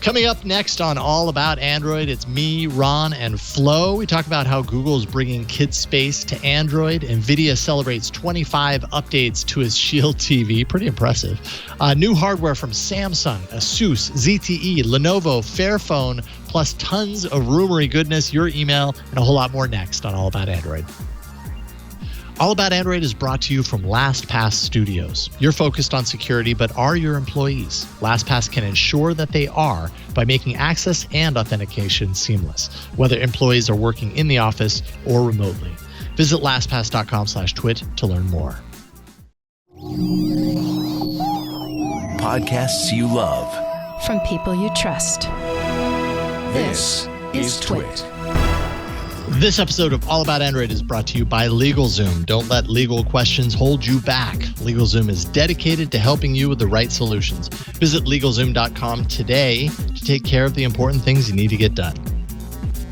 Coming up next on All About Android, it's me, Ron, and Flo. We talk about how Google's bringing kid space to Android. Nvidia celebrates 25 updates to its Shield TV. Pretty impressive. New hardware from Samsung, Asus, ZTE, Lenovo, Fairphone, plus tons of rumory goodness, your email, and a whole lot more next on All About Android. All About Android is brought to you from LastPass Studios. You're focused on security, but are your employees? LastPass can ensure that they are by making access and authentication seamless, whether employees are working in the office or remotely. Visit lastpass.com/twit to learn more. Podcasts you love. From people you trust. This is Twit. This episode of All About Android is brought to you by LegalZoom. Don't let legal questions hold you back. LegalZoom is dedicated to helping you with the right solutions. Visit LegalZoom.com today to take care of the important things you need to get done.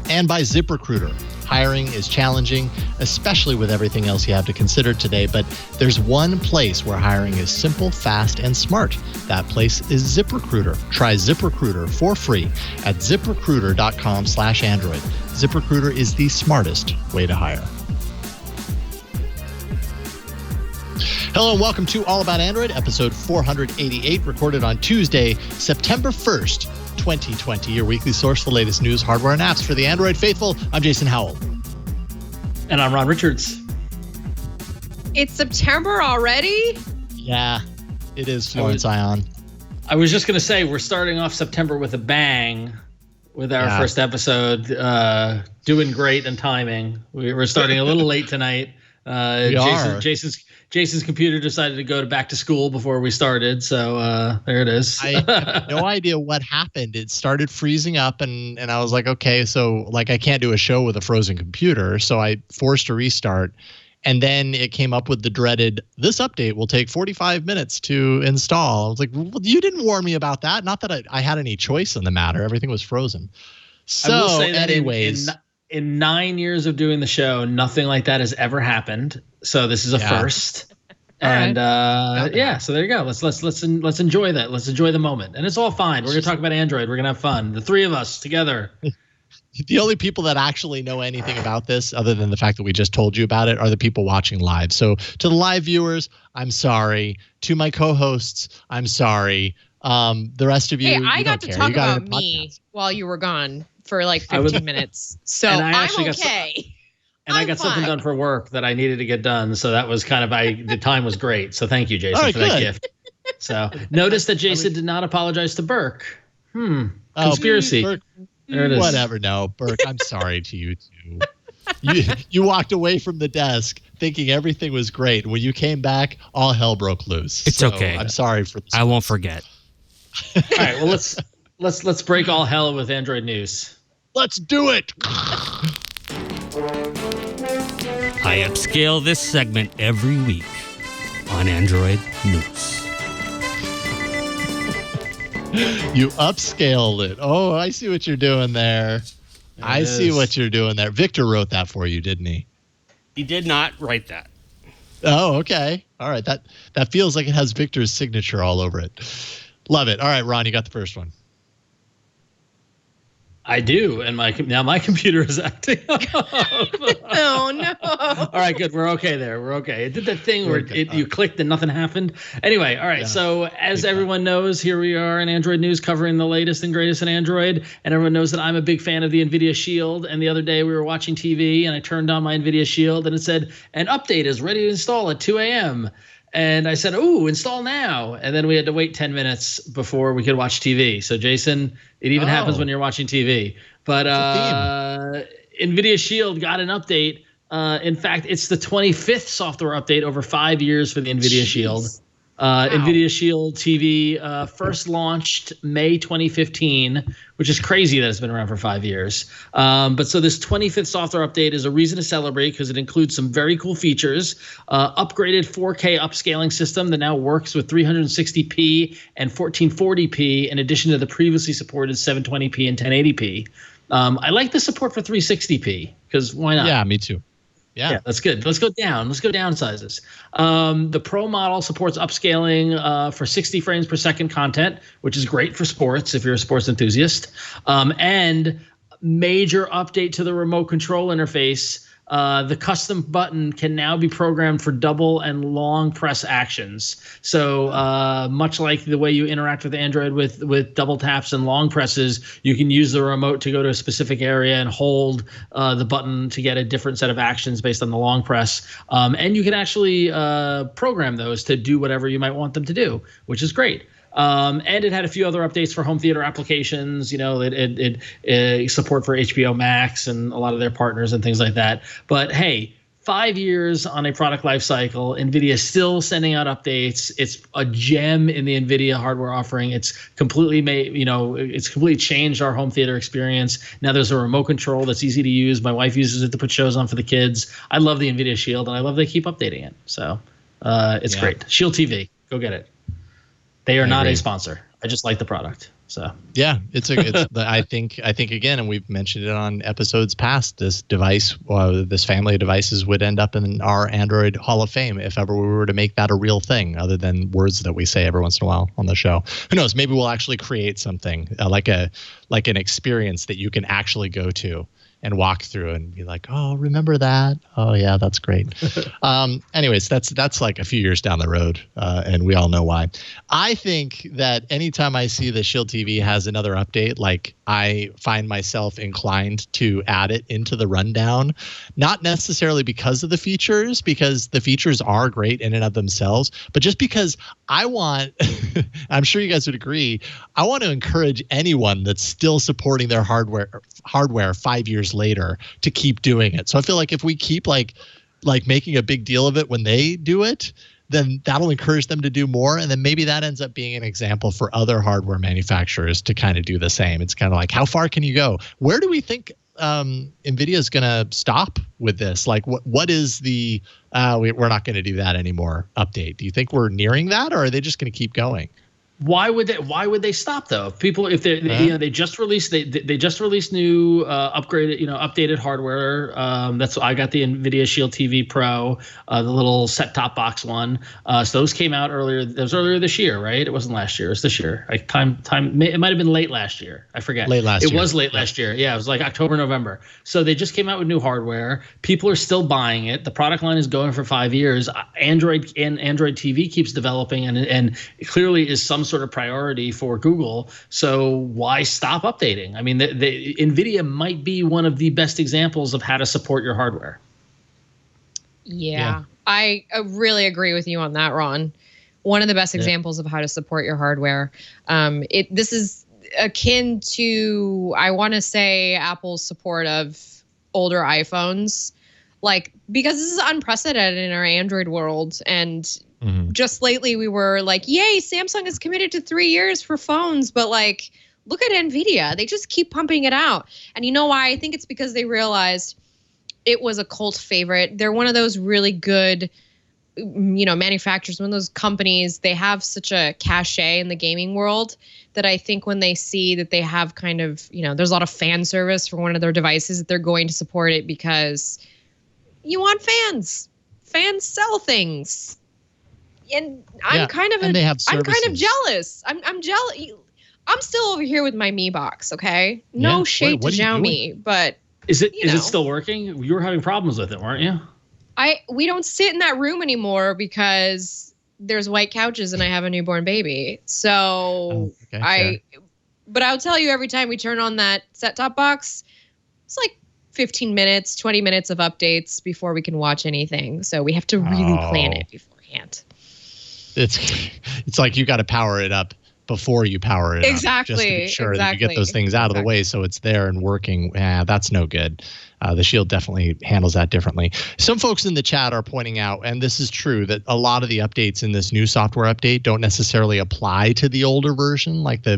And by ZipRecruiter. Hiring is challenging, especially with everything else you have to consider today, but there's one place where hiring is simple, fast, and smart. That place is ZipRecruiter. Try ZipRecruiter for free at ZipRecruiter.com/Android. ZipRecruiter is the smartest way to hire. Hello and welcome to All About Android, episode 488, recorded on Tuesday, September 1st, 2020. Your weekly source for the latest news, hardware, and apps for the Android faithful. I'm Jason Howell. And I'm Ron Richards. It's September already? Yeah, it is, Florence Ion. I was just going to say, we're starting off September with a bang with our first episode. Doing great in timing. We're starting a little late tonight. Jason's computer decided to go back to school before we started, so there it is. I have no idea what happened. It started freezing up, and I was like, okay, so like I can't do a show with a frozen computer, so I forced a restart, and then it came up with the dreaded, this update will take 45 minutes to install. I was like, well, you didn't warn me about that. Not that I had any choice in the matter. Everything was frozen. So I will say that anyways... In 9 years of doing the show, nothing like that has ever happened. So this is a first. And so there you go. Let's enjoy that. Let's enjoy the moment. And it's all fine. We're going to talk about Android. We're going to have fun. The three of us together. The only people that actually know anything about this, other than the fact that we just told you about it, are the people watching live. So to the live viewers, I'm sorry. To my co-hosts, I'm sorry. The rest of you, I got to talk about me while you were gone for like 15 minutes. So I'm okay. I got something done for work that I needed to get done. So that was kind of, the time was great. So thank you, Jason, for that gift. So notice that Jason did not apologize to Burke. Conspiracy. Burke, there it is. Whatever. No, Burke, I'm sorry to you too. You walked away from the desk thinking everything was great. When you came back, all hell broke loose. It's okay. I'm sorry for this. I won't forget. All right. Well, let's break all hell with Android news. Let's do it. I upscale this segment every week on Android News. You upscaled it. Oh, I see what you're doing there. I see what you're doing there. Victor wrote that for you, didn't he? He did not write that. Oh, okay. All right. That feels like it has Victor's signature all over it. Love it. All right, Ron, you got the first one. I do, and my computer is acting up. Oh, no. All right, good. We're okay there. We're okay. It did that thing where you clicked and nothing happened. Anyway, all right. Yeah. So as everyone knows, here we are in Android News covering the latest and greatest in Android. And everyone knows that I'm a big fan of the Nvidia Shield. And the other day we were watching TV, and I turned on my Nvidia Shield, and it said, an update is ready to install at 2 a.m., and I said, "Ooh, install now." And then we had to wait 10 minutes before we could watch TV. So, Jason, it even happens when you're watching TV. But NVIDIA Shield got an update. In fact, it's the 25th software update over 5 years for the NVIDIA Shield. NVIDIA Shield TV first launched May 2015, which is crazy that it's been around for 5 years. But so this 25th software update is a reason to celebrate because it includes some very cool features. Upgraded 4K upscaling system that now works with 360p and 1440p in addition to the previously supported 720p and 1080p. I like the support for 360p because why not? Yeah, me too. Yeah, that's good. Let's go down. Let's go down sizes. The Pro model supports upscaling for 60 frames per second content, which is great for sports if you're a sports enthusiast. And major update to the remote control interface. The custom button can now be programmed for double and long press actions. So much like the way you interact with Android with double taps and long presses, you can use the remote to go to a specific area and hold the button to get a different set of actions based on the long press. And you can actually program those to do whatever you might want them to do, which is great. And it had a few other updates for home theater applications. You know, it support for HBO Max and a lot of their partners and things like that. But hey, 5 years on a product life cycle, NVIDIA is still sending out updates. It's a gem in the NVIDIA hardware offering. It's completely it's completely changed our home theater experience. Now there's a remote control that's easy to use. My wife uses it to put shows on for the kids. I love the NVIDIA Shield, and I love they keep updating it. So it's great. Shield TV, go get it. They are not a sponsor. I just like the product. So yeah, I think again, and we've mentioned it on episodes past, this device, this family of devices would end up in our Android Hall of Fame if ever we were to make that a real thing, other than words that we say every once in a while on the show. Who knows? Maybe we'll actually create something like an experience that you can actually go to and walk through and be like, oh, remember that? Oh yeah, that's great. Anyways, that's like a few years down the road, and we all know why. I think that anytime I see the Shield TV has another update, like I find myself inclined to add it into the rundown, not necessarily because of the features, because the features are great in and of themselves, but just because I want, I'm sure you guys would agree, I want to encourage anyone that's still supporting their hardware 5 years later to keep doing it. So I feel like if we keep like making a big deal of it when they do it, then that'll encourage them to do more. And then maybe that ends up being an example for other hardware manufacturers to kind of do the same. It's kind of like, how far can you go? Where do we think NVIDIA is going to stop with this? Like, what is the we're not going to do that anymore update? Do you think we're nearing that, or are they just going to keep going? Why would they stop though? If they just released new updated hardware. I got the Nvidia Shield TV Pro, the little set top box one. So those came out earlier. That was earlier this year, right? It wasn't last year. It was this year. It might have been late last year. I forget. It was late last year. Yeah, it was like October, November. So they just came out with new hardware. People are still buying it. The product line is going for 5 years. Android TV keeps developing and clearly is some sort of priority for Google. So why stop updating? I mean, NVIDIA might be one of the best examples of how to support your hardware. Yeah. I really agree with you on that, Ron. One of the best examples of how to support your hardware. This is akin to, I want to say, Apple's support of older iPhones. Because this is unprecedented in our Android world. And just lately we were like, yay, Samsung is committed to 3 years for phones. But look at NVIDIA. They just keep pumping it out. And you know why? I think it's because they realized it was a cult favorite. They're one of those really good, manufacturers, one of those companies. They have such a cachet in the gaming world that I think when they see that they have kind of, there's a lot of fan service for one of their devices, that they're going to support it because you want fans. Fans sell things. And I'm kind of jealous. I'm jealous. I'm still over here with my Mi Box, okay? No shade to Xiaomi, but is it still working? You were having problems with it, weren't you? We don't sit in that room anymore because there's white couches and I have a newborn baby. So but I'll tell you, every time we turn on that set-top box, it's like 15 minutes, 20 minutes of updates before we can watch anything. So we have to really plan it beforehand. It's like you got to power it up before you power it up, just to be sure that you get those things out of the way so it's there and working. That's no good. The Shield definitely handles that differently. Some folks in the chat are pointing out, and this is true, that a lot of the updates in this new software update don't necessarily apply to the older version. Like the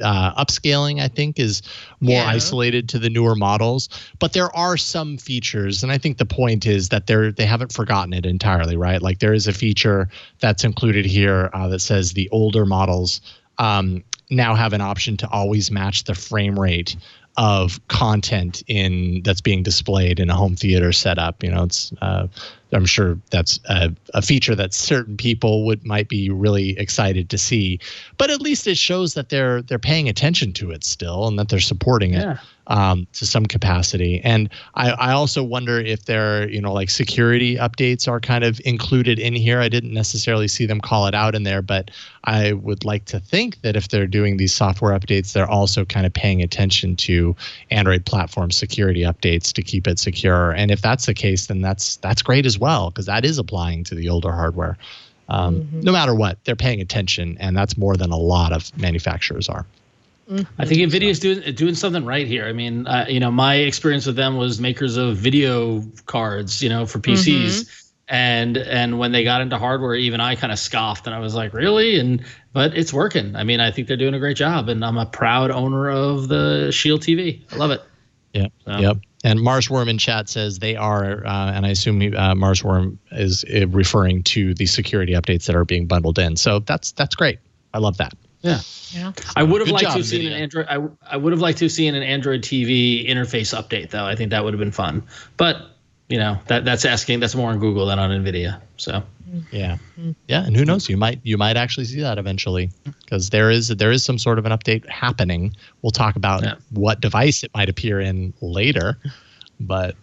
upscaling, I think, is more isolated to the newer models. But there are some features, and I think the point is that they haven't forgotten it entirely, right? Like there is a feature that's included here that says the older models now have an option to always match the frame rate of content that's being displayed in a home theater setup. It's I'm sure that's a feature that certain people might be really excited to see, but at least it shows that they're paying attention to it still and that they're supporting it to some capacity. And I also wonder if there, like security updates are kind of included in here. I didn't necessarily see them call it out in there, but I would like to think that if they're doing these software updates, they're also kind of paying attention to Android platform security updates to keep it secure. And if that's the case, then that's great as well, because that is applying to the older hardware. No matter what, they're paying attention, and that's more than a lot of manufacturers are. I think Nvidia's doing something right here. I mean, my experience with them was makers of video cards, for PCs. And when they got into hardware, even I kind of scoffed, and I was like, really? But it's working. I mean, I think they're doing a great job, and I'm a proud owner of the Shield TV. I love it. Yeah. So. Yep. And Marsworm in chat says they are, and I assume Marsworm is referring to the security updates that are being bundled in. So that's great. I love that. Yeah. I would have liked to have seen an Android. I would have liked to have seen an Android TV interface update, though. I think that would have been fun. But that's more on Google than on Nvidia. So yeah, and who knows? You might actually see that eventually, because there is some sort of an update happening. We'll talk about what device it might appear in later. But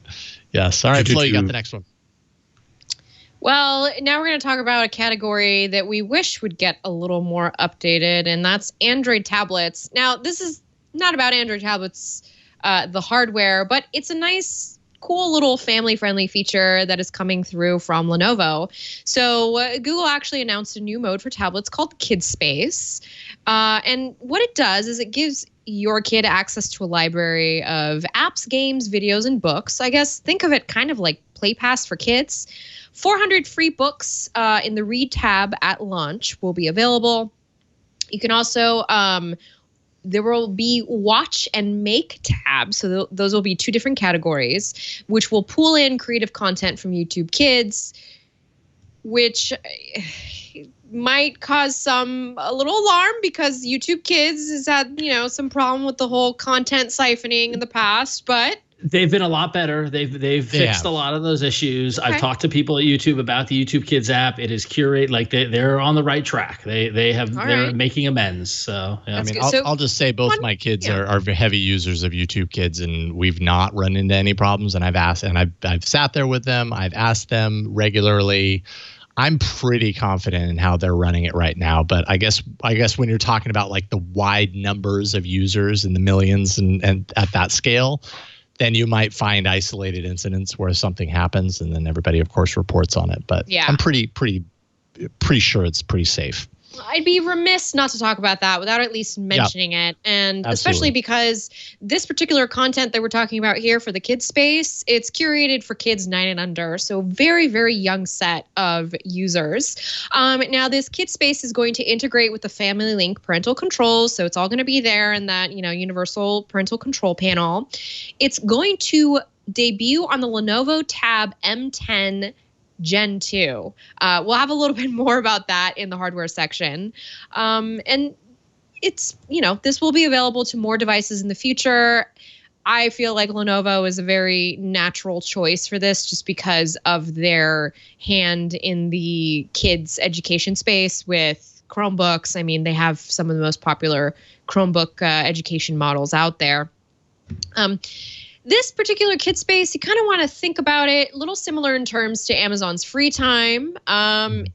yes, all right, Flo, you got the next one. Well, now we're going to talk about a category that we wish would get a little more updated, and that's Android tablets. Now, this is not about Android tablets, the hardware, but it's a nice, cool little family-friendly feature that is coming through from Lenovo. So Google actually announced a new mode for tablets called Kid Space. And what it does is it gives your kid access to a library of apps, games, videos, and books. I guess think of it kind of like Play Pass for kids. 400 free books in the Read tab at launch will be available. You can also, there will be Watch and Make tabs. So those will be two different categories, which will pull in creative content from YouTube Kids, which might cause a little alarm, because YouTube Kids has had, some problem with the whole content siphoning in the past, but they've been a lot better. They've fixed a lot of those issues. Okay. I've talked to people at YouTube about the YouTube Kids app. It is curated, like they're on the right track. They're making amends. So yeah. I mean, I'll just say both my kids are heavy users of YouTube Kids, and we've not run into any problems. And I've sat there with them. I've asked them regularly. I'm pretty confident in how they're running it right now. But I guess when you're talking about like the wide numbers of users in the millions and at that scale, then you might find isolated incidents where something happens, and then everybody, of course, reports on it. But I'm pretty sure it's pretty safe. I'd be remiss not to talk about that without at least mentioning it. And especially because this particular content that we're talking about here for the Kids Space, it's curated for kids 9 and under. So very, very young set of users. Now, this Kids Space is going to integrate with the Family Link parental controls. So it's all going to be there in that, universal parental control panel. It's going to debut on the Lenovo Tab M10 Gen 2. We'll have a little bit more about that in the hardware section. And it's, this will be available to more devices in the future. I feel like Lenovo is a very natural choice for this, just because of their hand in the kids' education space with Chromebooks. I mean, they have some of the most popular Chromebook education models out there. This particular Kid Space, you kind of want to think about it a little similar in terms to Amazon's Free Time,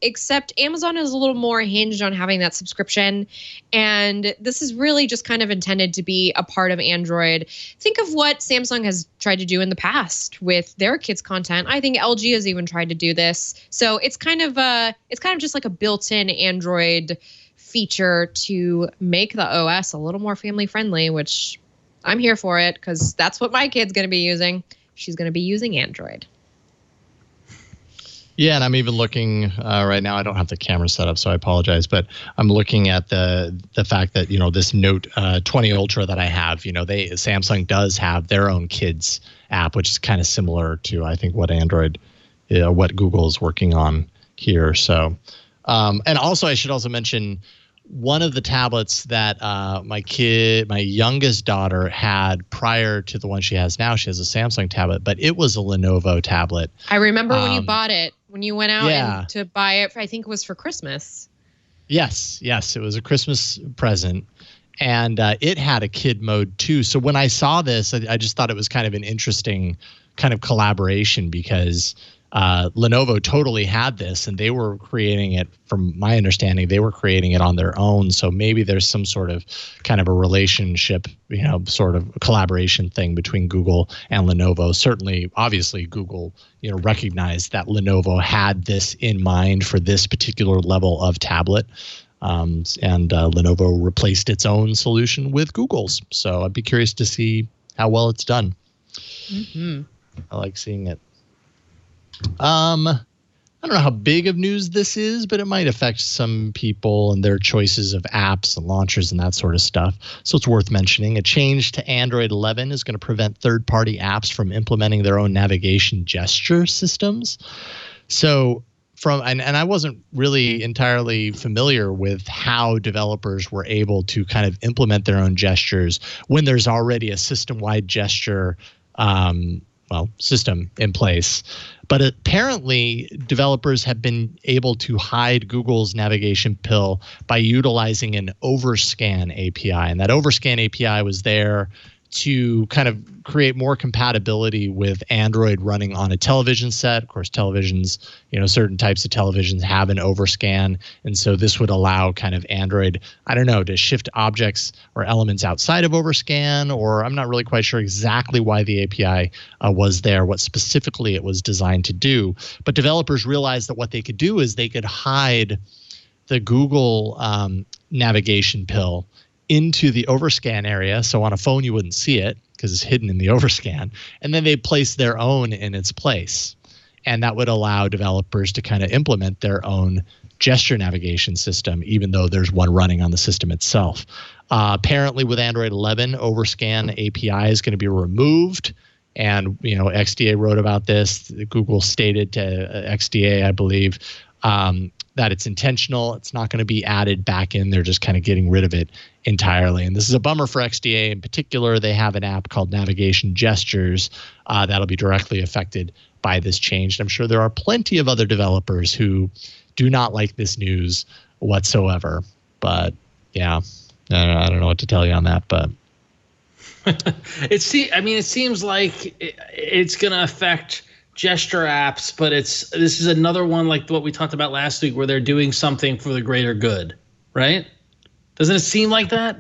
except Amazon is a little more hinged on having that subscription. And this is really just kind of intended to be a part of Android. Think of what Samsung has tried to do in the past with their kids content. I think LG has even tried to do this. So it's kind of just like a built-in Android feature to make the OS a little more family friendly, which I'm here for it, because that's what my kid's going to be using. She's going to be using Android. Yeah, and I'm even looking right now. I don't have the camera set up, so I apologize. But I'm looking at the fact that this Note 20 Ultra that I have. Samsung does have their own kids app, which is kind of similar to I think what what Google is working on here. So, and also I should also mention, one of the tablets that my youngest daughter had prior to the one she has now. She has a Samsung tablet, but it was a Lenovo tablet. I remember when you bought it, when you went out to buy it. I think it was for Christmas. Yes, it was a Christmas present. And it had a kid mode too. So when I saw this, I just thought it was kind of an interesting kind of collaboration because Lenovo totally had this and they were creating it, from my understanding, they were creating it on their own. So maybe there's some sort of kind of a relationship, sort of collaboration thing between Google and Lenovo. Certainly, obviously, Google, recognized that Lenovo had this in mind for this particular level of tablet. And Lenovo replaced its own solution with Google's. So I'd be curious to see how well it's done. Mm-hmm. I like seeing it. I don't know how big of news this is, but it might affect some people and their choices of apps and launchers and that sort of stuff. So it's worth mentioning. A change to Android 11 is going to prevent third-party apps from implementing their own navigation gesture systems. So and I wasn't really entirely familiar with how developers were able to kind of implement their own gestures when there's already a system-wide gesture system in place. But apparently, developers have been able to hide Google's navigation pill by utilizing an overscan API. And that overscan API was there to kind of create more compatibility with Android running on a television set. Of course, televisions, certain types of televisions have an overscan. And so this would allow kind of Android, to shift objects or elements outside of overscan, or I'm not really quite sure exactly why the API was there, what specifically it was designed to do. But developers realized that what they could do is they could hide the Google navigation pill into the overscan area. So on a phone, you wouldn't see it because it's hidden in the overscan. And then they place their own in its place. And that would allow developers to kind of implement their own gesture navigation system, even though there's one running on the system itself. Apparently with Android 11, overscan API is going to be removed. And, XDA wrote about this. Google stated to XDA, I believe, that it's intentional. It's not going to be added back in. They're just kind of getting rid of it entirely. And this is a bummer for XDA in particular. They have an app called Navigation Gestures that'll be directly affected by this change. And I'm sure there are plenty of other developers who do not like this news whatsoever. But yeah, I don't know what to tell you on that. But it seems like it's going to affect gesture apps, but this is another one like what we talked about last week where they're doing something for the greater good, right? Doesn't it seem like that?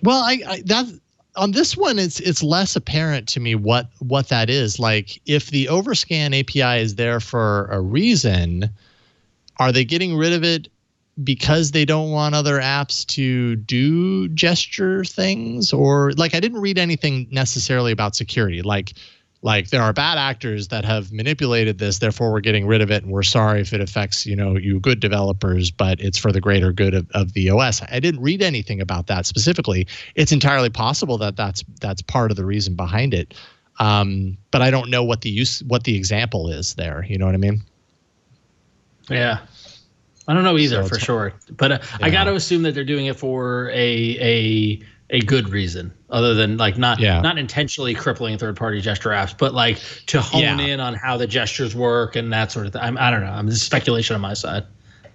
Well, that on this one, it's less apparent to me what that is. Like, if the overscan API is there for a reason, are they getting rid of it because they don't want other apps to do gesture things? Or I didn't read anything necessarily about security. Like there are bad actors that have manipulated this, therefore we're getting rid of it, and we're sorry if it affects, you good developers, but it's for the greater good of the OS. I didn't read anything about that specifically. It's entirely possible that that's part of the reason behind it. But I don't know what the example is there. You know what I mean? Yeah. I don't know either for sure. But I got to assume that they're doing it for a good reason, other than not intentionally crippling third-party gesture apps, but to hone in on how the gestures work and that sort of thing. I don't know. This is speculation on my side.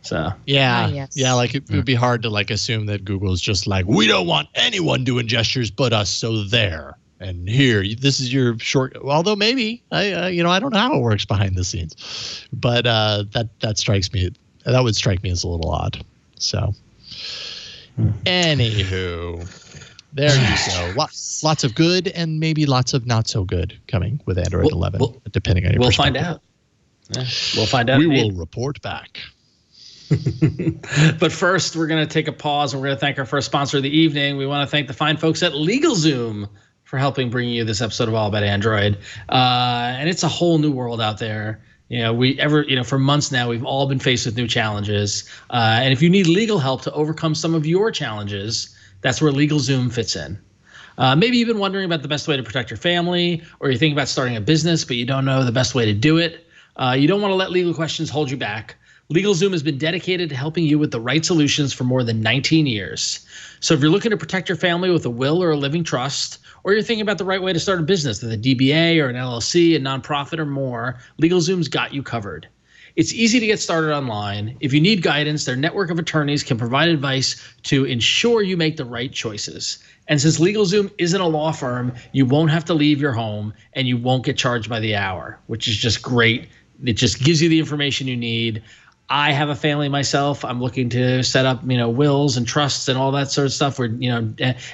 So yes. It would be hard to assume that Google's just we don't want anyone doing gestures but us. So there and here, this is your short. Although maybe I don't know how it works behind the scenes, but that strikes me. That would strike me as a little odd. So, anywho. There you go. Lots of good and maybe lots of not so good coming with Android 11, depending on your perspective. We'll find out. Yeah, we'll find out. We will report back. But first, we're going to take a pause and we're going to thank our first sponsor of the evening. We want to thank the fine folks at LegalZoom for helping bring you this episode of All About Android. And it's a whole new world out there. For months now, we've all been faced with new challenges. And if you need legal help to overcome some of your challenges, that's where LegalZoom fits in. Maybe you've been wondering about the best way to protect your family, or you're thinking about starting a business, but you don't know the best way to do it. You don't want to let legal questions hold you back. LegalZoom has been dedicated to helping you with the right solutions for more than 19 years. So if you're looking to protect your family with a will or a living trust, or you're thinking about the right way to start a business with a DBA or an LLC, a nonprofit or more, LegalZoom's got you covered. It's easy to get started online. If you need guidance, their network of attorneys can provide advice to ensure you make the right choices. And since LegalZoom isn't a law firm, you won't have to leave your home and you won't get charged by the hour, which is just great. It just gives you the information you need. I have a family myself. I'm looking to set up, wills and trusts and all that sort of stuff. We're,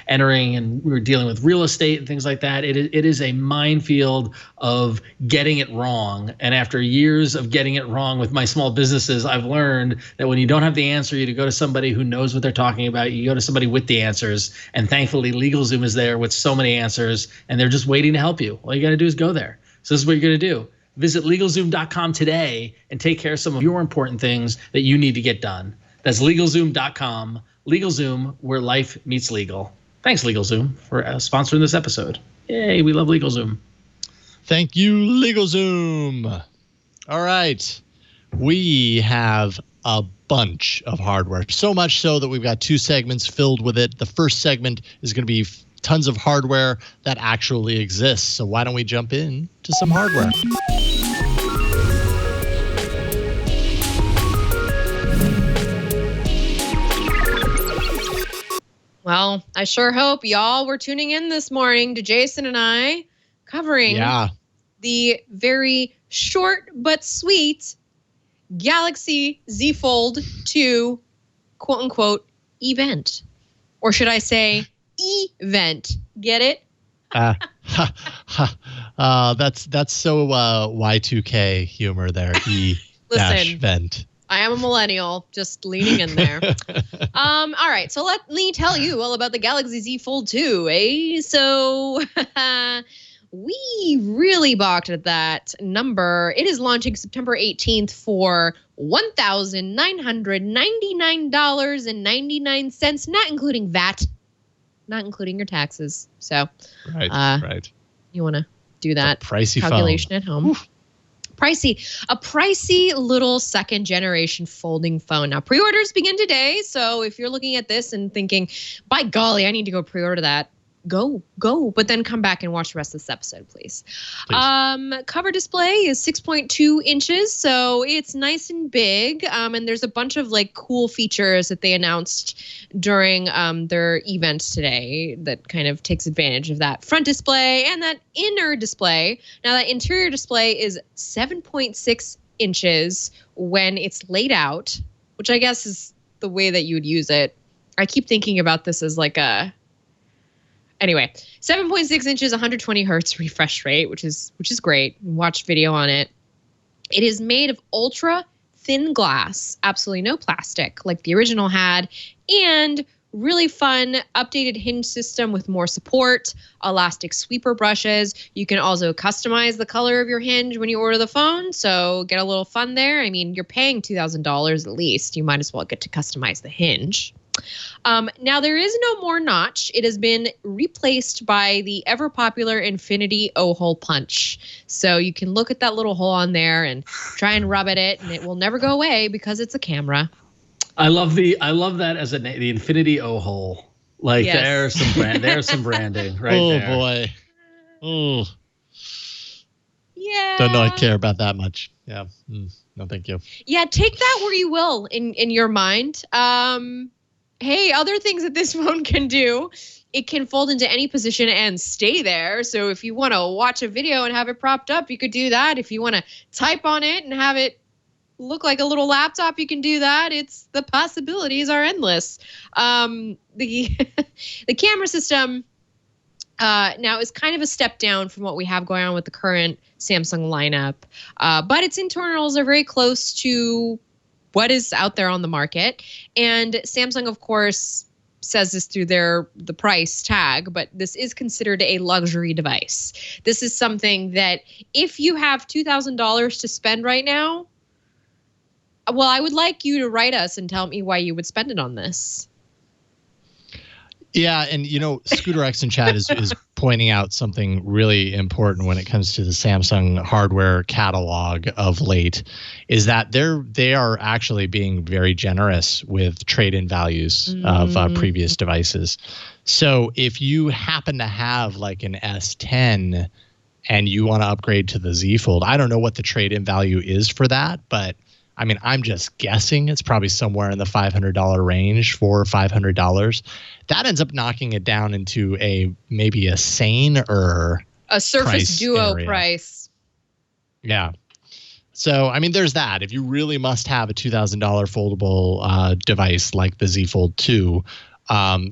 entering and we're dealing with real estate and things like that. It is a minefield of getting it wrong. And after years of getting it wrong with my small businesses, I've learned that when you don't have the answer, you go to somebody who knows what they're talking about. You go to somebody with the answers. And thankfully, LegalZoom is there with so many answers, and they're just waiting to help you. All you got to do is go there. So this is what you're going to do. Visit LegalZoom.com today and take care of some of your important things that you need to get done. That's LegalZoom.com. LegalZoom, where life meets legal. Thanks, LegalZoom, for sponsoring this episode. Yay, we love LegalZoom. Thank you, LegalZoom. All right. We have a bunch of hardware, so much so that we've got 2 segments filled with it. The first segment is going to be tons of hardware that actually exists. So why don't we jump in to some hardware? Well, I sure hope y'all were tuning in this morning to Jason and I covering the very short but sweet Galaxy Z Fold 2 quote-unquote event. Or should I say event? Get it? That's so Y2K humor there. Vent. I am a millennial, just leaning in there. All right, so let me tell you all about the Galaxy Z Fold 2, eh? So we really balked at that number. It is launching September 18th for $1,999.99, not including VAT, not including your taxes. So right. You want to do that pricey calculation phone at home. Oof. A pricey little second generation folding phone. Now, pre-orders begin today. So if you're looking at this and thinking, by golly, I need to go pre-order that, go. But then come back and watch the rest of this episode, please. Cover display is 6.2 inches. So it's nice and big. And there's a bunch of cool features that they announced during their event today that kind of takes advantage of that front display and that inner display. Now, that interior display is 7.6 inches when it's laid out, which I guess is the way that you would use it. I keep thinking about this as Anyway, 7.6 inches, 120 hertz refresh rate, which is great. Watch video on it. It is made of ultra thin glass, absolutely no plastic like the original had, and really fun updated hinge system with more support, elastic sweeper brushes. You can also customize the color of your hinge when you order the phone, so get a little fun there. I mean, you're paying $2,000 at least. You might as well get to customize the hinge. Now, there is no more notch. It has been replaced by the ever popular Infinity O-hole punch. So you can look at that little hole on there and try and rub at it, and it will never go away because it's a camera. I love that as the Infinity O-hole. Yes. There's some branding right there. Oh boy. Oh. Yeah. Don't know I care about that much. Yeah. No, thank you. Yeah, take that where you will in your mind. Hey, other things that this phone can do, it can fold into any position and stay there. So if you want to watch a video and have it propped up, you could do that. If you want to type on it and have it look like a little laptop, you can do that. The possibilities are endless. The camera system now is kind of a step down from what we have going on with the current Samsung lineup, but its internals are very close to what is out there on the market. And Samsung, of course, says this through the price tag, but this is considered a luxury device. This is something that if you have $2,000 to spend right now, well, I would like you to write us and tell me why you would spend it on this. Yeah, and Scooter X in chat is pointing out something really important when it comes to the Samsung hardware catalog of late, is that they are actually being very generous with trade-in values of previous devices. So if you happen to have like an S10 and you want to upgrade to the Z Fold, I don't know what the trade-in value is for that, but I mean, I'm just guessing it's probably somewhere in the $500 range, $400 or $500. That ends up knocking it down into maybe a sane-er a Surface Duo area. price. Yeah. So, I mean, there's that. If you really must have a $2,000 foldable device like the Z Fold 2,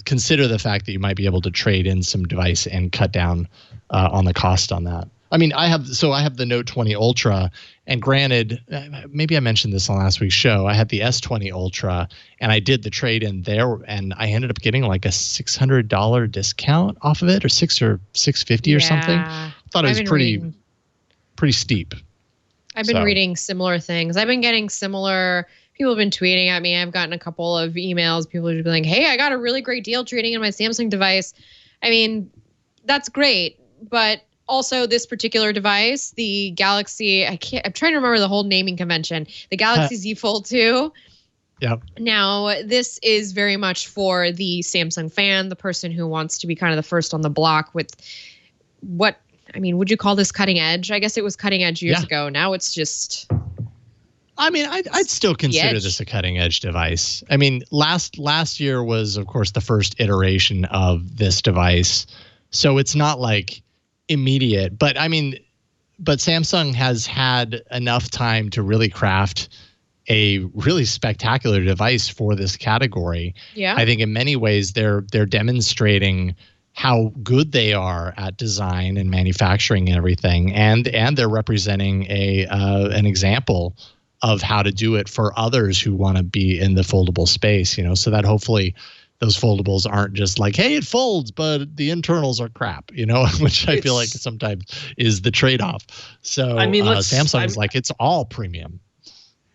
consider the fact that you might be able to trade in some device and cut down on the cost on that. I mean, I have the Note 20 Ultra, and granted, maybe I mentioned this on last week's show. I had the S20 Ultra, and I did the trade-in there, and I ended up getting like a $600 discount off of it, or $650 or something. I thought it was pretty steep. I've been reading similar things. I've been getting similar. People have been tweeting at me. I've gotten a couple of emails. People have been like, "Hey, I got a really great deal trading in my Samsung device." I mean, that's great, but also, this particular device, the Galaxy, I'm trying to remember the whole naming convention, the Galaxy Z Fold 2. Yep. Now, this is very much for the Samsung fan, the person who wants to be kind of the first on the block with would you call this cutting edge? I guess it was cutting edge years ago. Now it's just... I mean, I'd still consider this a cutting edge device. I mean, last year was, of course, the first iteration of this device. So it's not like immediate, but Samsung has had enough time to really craft a really spectacular device for this category. Yeah. I think in many ways they're demonstrating how good they are at design and manufacturing and everything, and they're representing an example of how to do it for others who want to be in the foldable space, so that hopefully those foldables aren't just like, hey, it folds, but the internals are crap, which I feel like sometimes is the trade-off. So Samsung is like, it's all premium.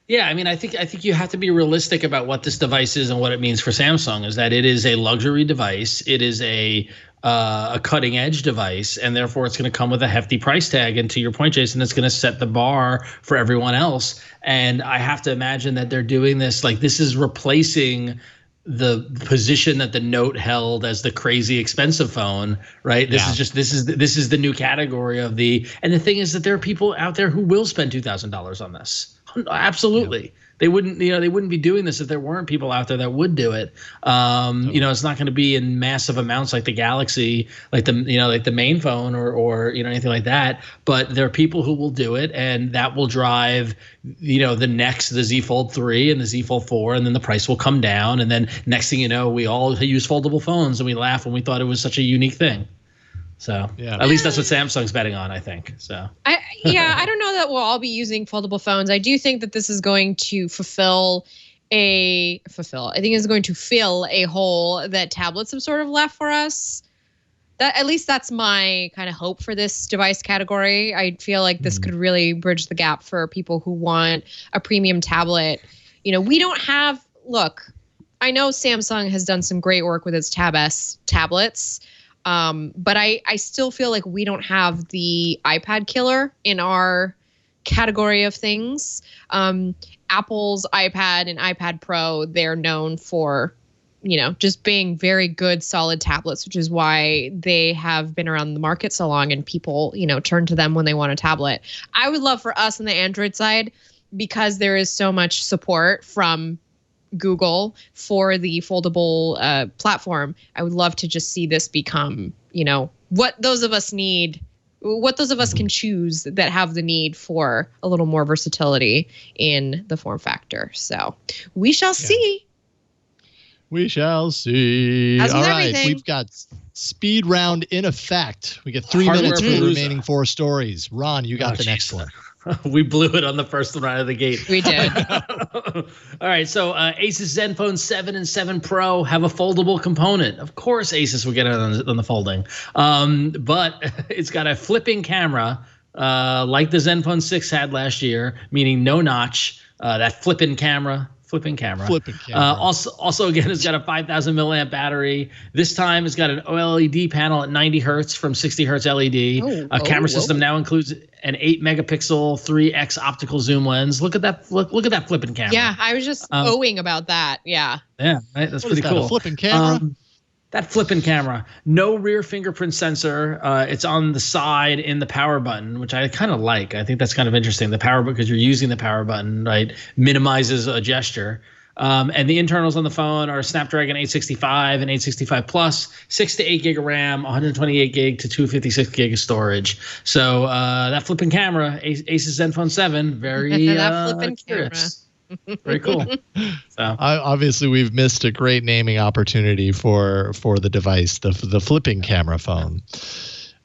Yeah, I mean, I think you have to be realistic about what this device is and what it means for Samsung. Is that it is a luxury device, it is a cutting edge device, and therefore it's going to come with a hefty price tag. And to your point, Jason, it's going to set the bar for everyone else. And I have to imagine that they're doing this like this is replacing the position that the Note held as the crazy expensive phone, right? This is the new category of and the thing is that there are people out there who will spend $2,000 on this. Absolutely. Yeah. They wouldn't be doing this if there weren't people out there that would do it. It's not going to be in massive amounts like the Galaxy, like the main phone or anything like that. But there are people who will do it, and that will drive, the Z Fold 3 and the Z Fold 4, and then the price will come down. And then next thing you know, we all use foldable phones and we laugh when we thought it was such a unique thing. So at least that's what Samsung's betting on, I think. So I don't know that we'll all be using foldable phones. I do think that this is going to fill a hole that tablets have sort of left for us. At least that's my kind of hope for this device category. I feel like this could really bridge the gap for people who want a premium tablet. We don't have, I know Samsung has done some great work with its Tab S tablets. But I still feel like we don't have the iPad killer in our category of things. Apple's iPad and iPad Pro, they're known for, just being very good, solid tablets, which is why they have been around the market so long and people, turn to them when they want a tablet. I would love for us on the Android side, because there is so much support from Google for the foldable platform. I would love to just see this become, what those of us need, what those of us can choose that have the need for a little more versatility in the form factor. So we shall see. We shall see. All right, we've got speed round in effect. We get 3 minutes for the remaining 4 stories. Ron, you got the next one. We blew it on the first one out of the gate. We did. All right. So Asus Zenfone 7 and 7 Pro have a foldable component. Of course, Asus will get it on the folding. But it's got a flipping camera like the Zenfone 6 had last year, meaning no notch. That flipping camera Flipping camera. Flipping camera. Also, again, it's got a 5,000 milliamp battery. This time, it's got an OLED panel at 90 hertz from 60 hertz LED. Camera system now includes an 8 megapixel 3x optical zoom lens. Look at that! Look at that flipping camera. Yeah, I was just owing about that. Yeah. Yeah, right. That's pretty cool. A flipping camera. That flipping camera, no rear fingerprint sensor. It's on the side in the power button, which I kind of like. I think that's kind of interesting. The power button, because you're using the power button, right, minimizes a gesture. And the internals on the phone are Snapdragon 865 and 865 Plus, 6 to 8 gig of RAM, 128 gig to 256 gig of storage. So that flipping camera, Asus Zenfone 7, very that flipping camera. Very cool. So obviously, we've missed a great naming opportunity for the device, the flipping camera phone.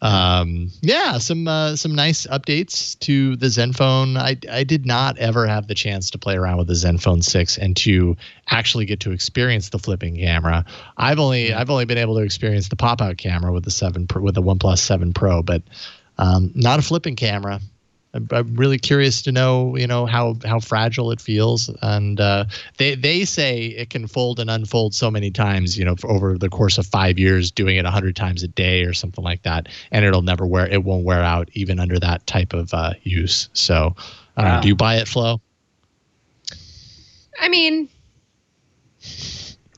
Some nice updates to the Zenfone. I did not ever have the chance to play around with the Zenfone 6 and to actually get to experience the flipping camera. I've only been able to experience the pop-out camera with the OnePlus 7 Pro, but not a flipping camera. I'm really curious to know, how fragile it feels. And they say it can fold and unfold so many times, over the course of 5 years, doing it 100 times a day or something like that. And it won't wear out even under that type of use. So do you buy it, Flo? I mean,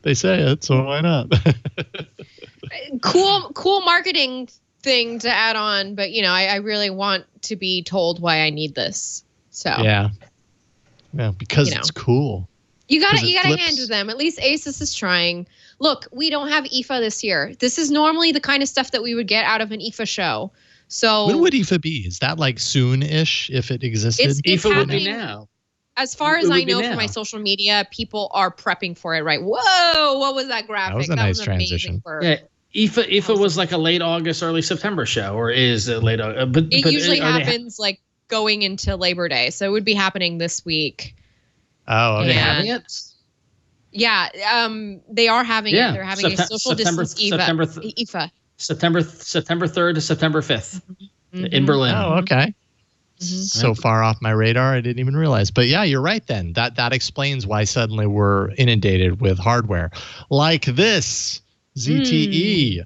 they say it, so why not? Cool marketing thing to add on, but I really want to be told why I need this. So yeah, because it's cool. You gotta hand to them. At least Asus is trying. Look, we don't have IFA this year. This is normally the kind of stuff that we would get out of an IFA show. So when would IFA be? Is that like soon-ish if it existed? It's IFA would be now. As far as I know from my social media, people are prepping for it. Right? Whoa! What was that graphic? That was a nice transition. IFA was like a late August, early September show, or is it late August? But it usually happens like going into Labor Day, so it would be happening this week. Oh, okay. Are they having it? Yeah, they are having it. They're having a social distance IFA. September 3rd to September 5th in Berlin. Oh, okay. So far off my radar, I didn't even realize. But yeah, you're right then. That explains why suddenly we're inundated with hardware like this. ZTE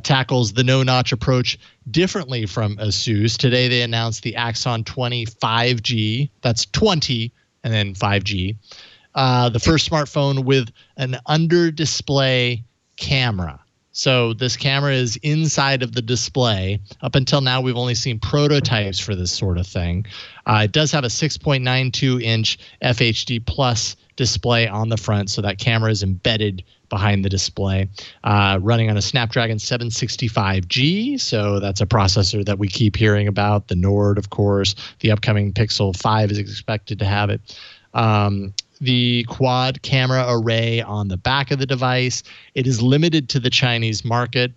tackles the no-notch approach differently from Asus. Today they announced the Axon 20 5G. That's 20 and then 5G. The first smartphone with an under-display camera. So this camera is inside of the display. Up until now, we've only seen prototypes for this sort of thing. It does have a 6.92-inch FHD Plus display on the front, so that camera is embedded behind the display, running on a Snapdragon 765G. So that's a processor that we keep hearing about. The Nord, of course. The upcoming Pixel 5 is expected to have it. The quad camera array on the back of the device. It is limited to the Chinese market.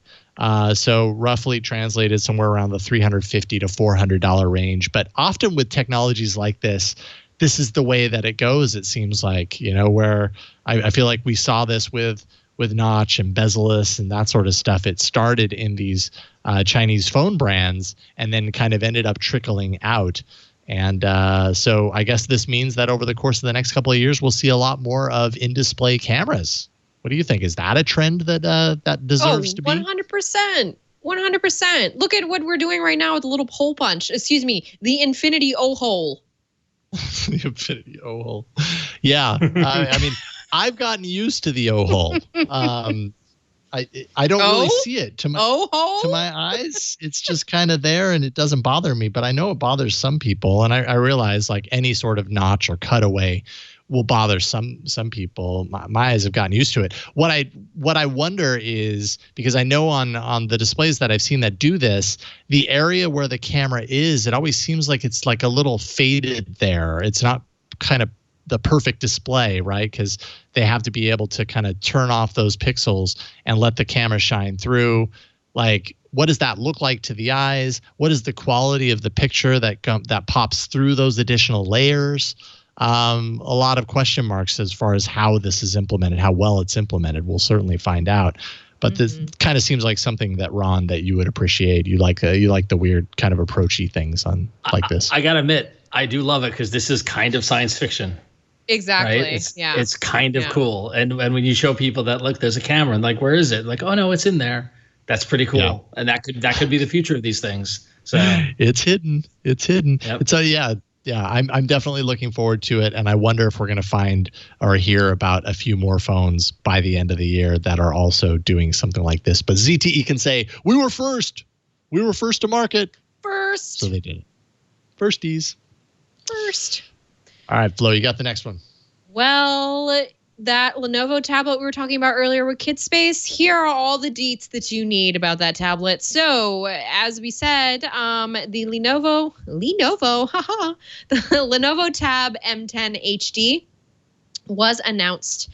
So roughly translated somewhere around the $350 to $400 range. But often with technologies like this is the way that it goes. It seems like, where I feel like we saw this with Notch and bezel-less and that sort of stuff. It started in these Chinese phone brands and then kind of ended up trickling out. And so I guess this means that over the course of the next couple of years, we'll see a lot more of in-display cameras. What do you think? Is that a trend that deserves to be? 100%. 100%. Look at what we're doing right now with the little hole punch. Excuse me, the Infinity O-hole. The Infinity O-hole. Yeah. I mean, I've gotten used to the O-hole. I don't really see it to my eyes. It's just kind of there and it doesn't bother me, but I know it bothers some people. And I realize like any sort of notch or cutaway will bother some people. My eyes have gotten used to it. What I wonder is, because I know on the displays that I've seen that do this, the area where the camera is, it always seems like it's like a little faded there. It's not kind of the perfect display, right? Because they have to be able to kind of turn off those pixels and let the camera shine through. Like, what does that look like to the eyes? What is the quality of the picture that pops through those additional layers? A lot of question marks as far as how this is implemented, how well it's implemented. We'll certainly find out. But this kind of seems like something that, Ron, that you would appreciate. You like the weird kind of approachy things on like this. I gotta admit, I do love it because this is kind of science fiction. Exactly. Right? It's kind of cool. And when you show people that, look, there's a camera, and like, where is it? Like, oh no, it's in there. That's pretty cool. Yeah. And that could be the future of these things. So it's hidden. Yep. So yeah, I'm definitely looking forward to it, and I wonder if we're going to find or hear about a few more phones by the end of the year that are also doing something like this. But ZTE can say, we were first to market. First. So they did it. Firsties. First. All right, Flo, you got the next one. Well, that Lenovo tablet we were talking about earlier with KidSpace, here are all the deets that you need about that tablet. So, as we said, the Lenovo, the Lenovo Tab M10 HD was announced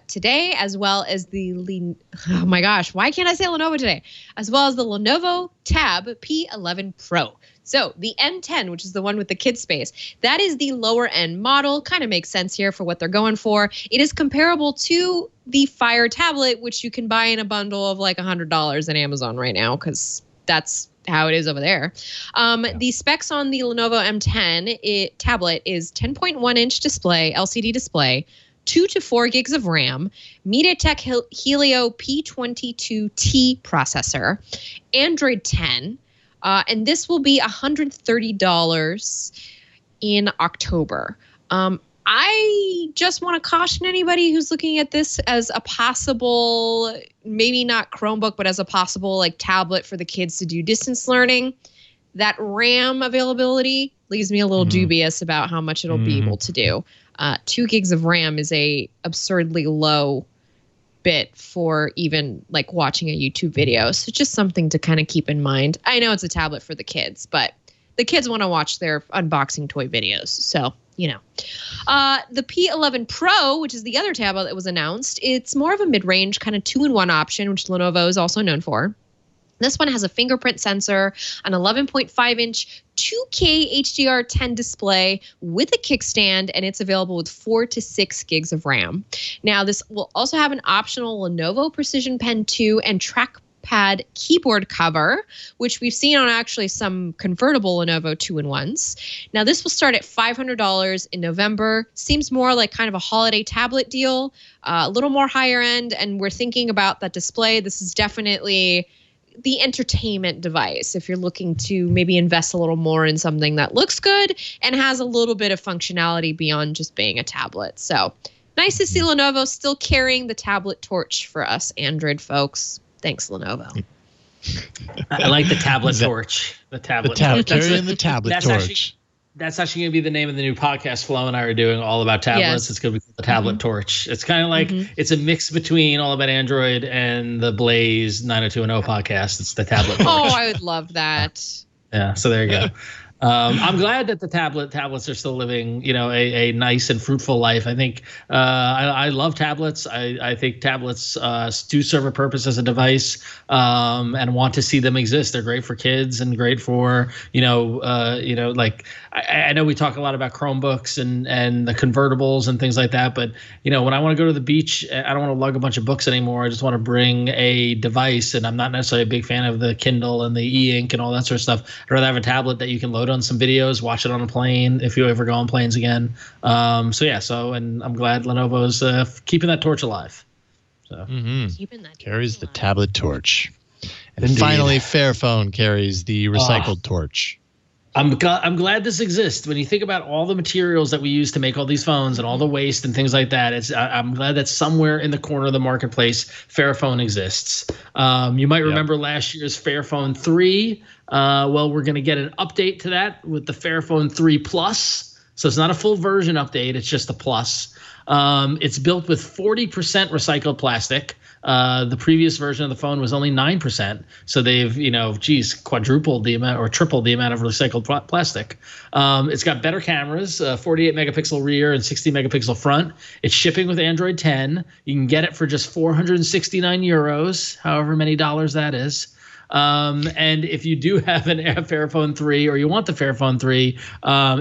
today, as well as oh my gosh, why can't I say Lenovo today? As well as the Lenovo Tab P11 Pro. So the M10, which is the one with the KidSpace, that is the lower end model. Kind of makes sense here for what they're going for. It is comparable to the Fire tablet, which you can buy in a bundle of like $100 on Amazon right now, because that's how it is over there. The specs on the Lenovo M10 tablet is 10.1-inch display, LCD display, 2 to 4 gigs of RAM, MediaTek Helio P22T processor, Android 10, and this will be $130 in October. I just want to caution anybody who's looking at this as a possible, maybe not Chromebook, but as a possible like tablet for the kids to do distance learning. That RAM availability leaves me a little dubious about how much it'll be able to do. 2 gigs of RAM is a absurdly low bit for even like watching a YouTube video. So just something to kind of keep in mind. I know it's a tablet for the kids, but the kids want to watch their unboxing toy videos. So, you know, the P11 Pro, which is the other tablet that was announced, it's more of a mid-range kind of 2-in-1 option, which Lenovo is also known for. This one has a fingerprint sensor, an 11.5-inch 2K HDR10 display with a kickstand, and it's available with 4 to 6 gigs of RAM. Now, this will also have an optional Lenovo Precision Pen 2 and trackpad keyboard cover, which we've seen on actually some convertible Lenovo 2-in-1s. Now, this will start at $500 in November. Seems more like kind of a holiday tablet deal, a little more higher end, and we're thinking about that display. This is definitely the entertainment device if you're looking to maybe invest a little more in something that looks good and has a little bit of functionality beyond just being a tablet. So nice to see Lenovo still carrying the tablet torch for us Android folks. Thanks, Lenovo. I like the tablet torch. The tablet torch. Carrying the tablet torch. That's actually going to be the name of the new podcast Flo and I are doing, all about tablets. Yes. It's going to be the tablet torch. It's kind of like it's a mix between All About Android and the Blaze 90210 podcast. It's the tablet torch. Oh, I would love that. Yeah, so there you go. I'm glad that the tablets are still living, you know, a nice and fruitful life. I think I love tablets. I think tablets do serve a purpose as a device, and want to see them exist. They're great for kids and great for, like I know we talk a lot about Chromebooks and the convertibles and things like that, but you know, when I want to go to the beach, I don't want to lug a bunch of books anymore. I just want to bring a device, and I'm not necessarily a big fan of the Kindle and the e-ink and all that sort of stuff. I'd rather have a tablet that you can load on some videos, watch it on a plane if you ever go on planes again. And I'm glad Lenovo's keeping that torch alive. So keeping that carries the tablet torch. And then finally, Fairphone carries the recycled torch. I'm glad this exists. When you think about all the materials that we use to make all these phones and all the waste and things like that, I'm glad that somewhere in the corner of the marketplace, Fairphone exists. You might remember last year's Fairphone 3. Well, we're going to get an update to that with the Fairphone 3 Plus. So it's not a full version update. It's just a plus. It's built with 40% recycled plastic. The previous version of the phone was only 9%. So they've, quadrupled the amount or tripled the amount of recycled plastic. It's got better cameras, 48 megapixel rear and 60 megapixel front. It's shipping with Android 10. You can get it for just 469 euros, however many dollars that is. And if you do have a Fairphone 3 or you want the Fairphone 3,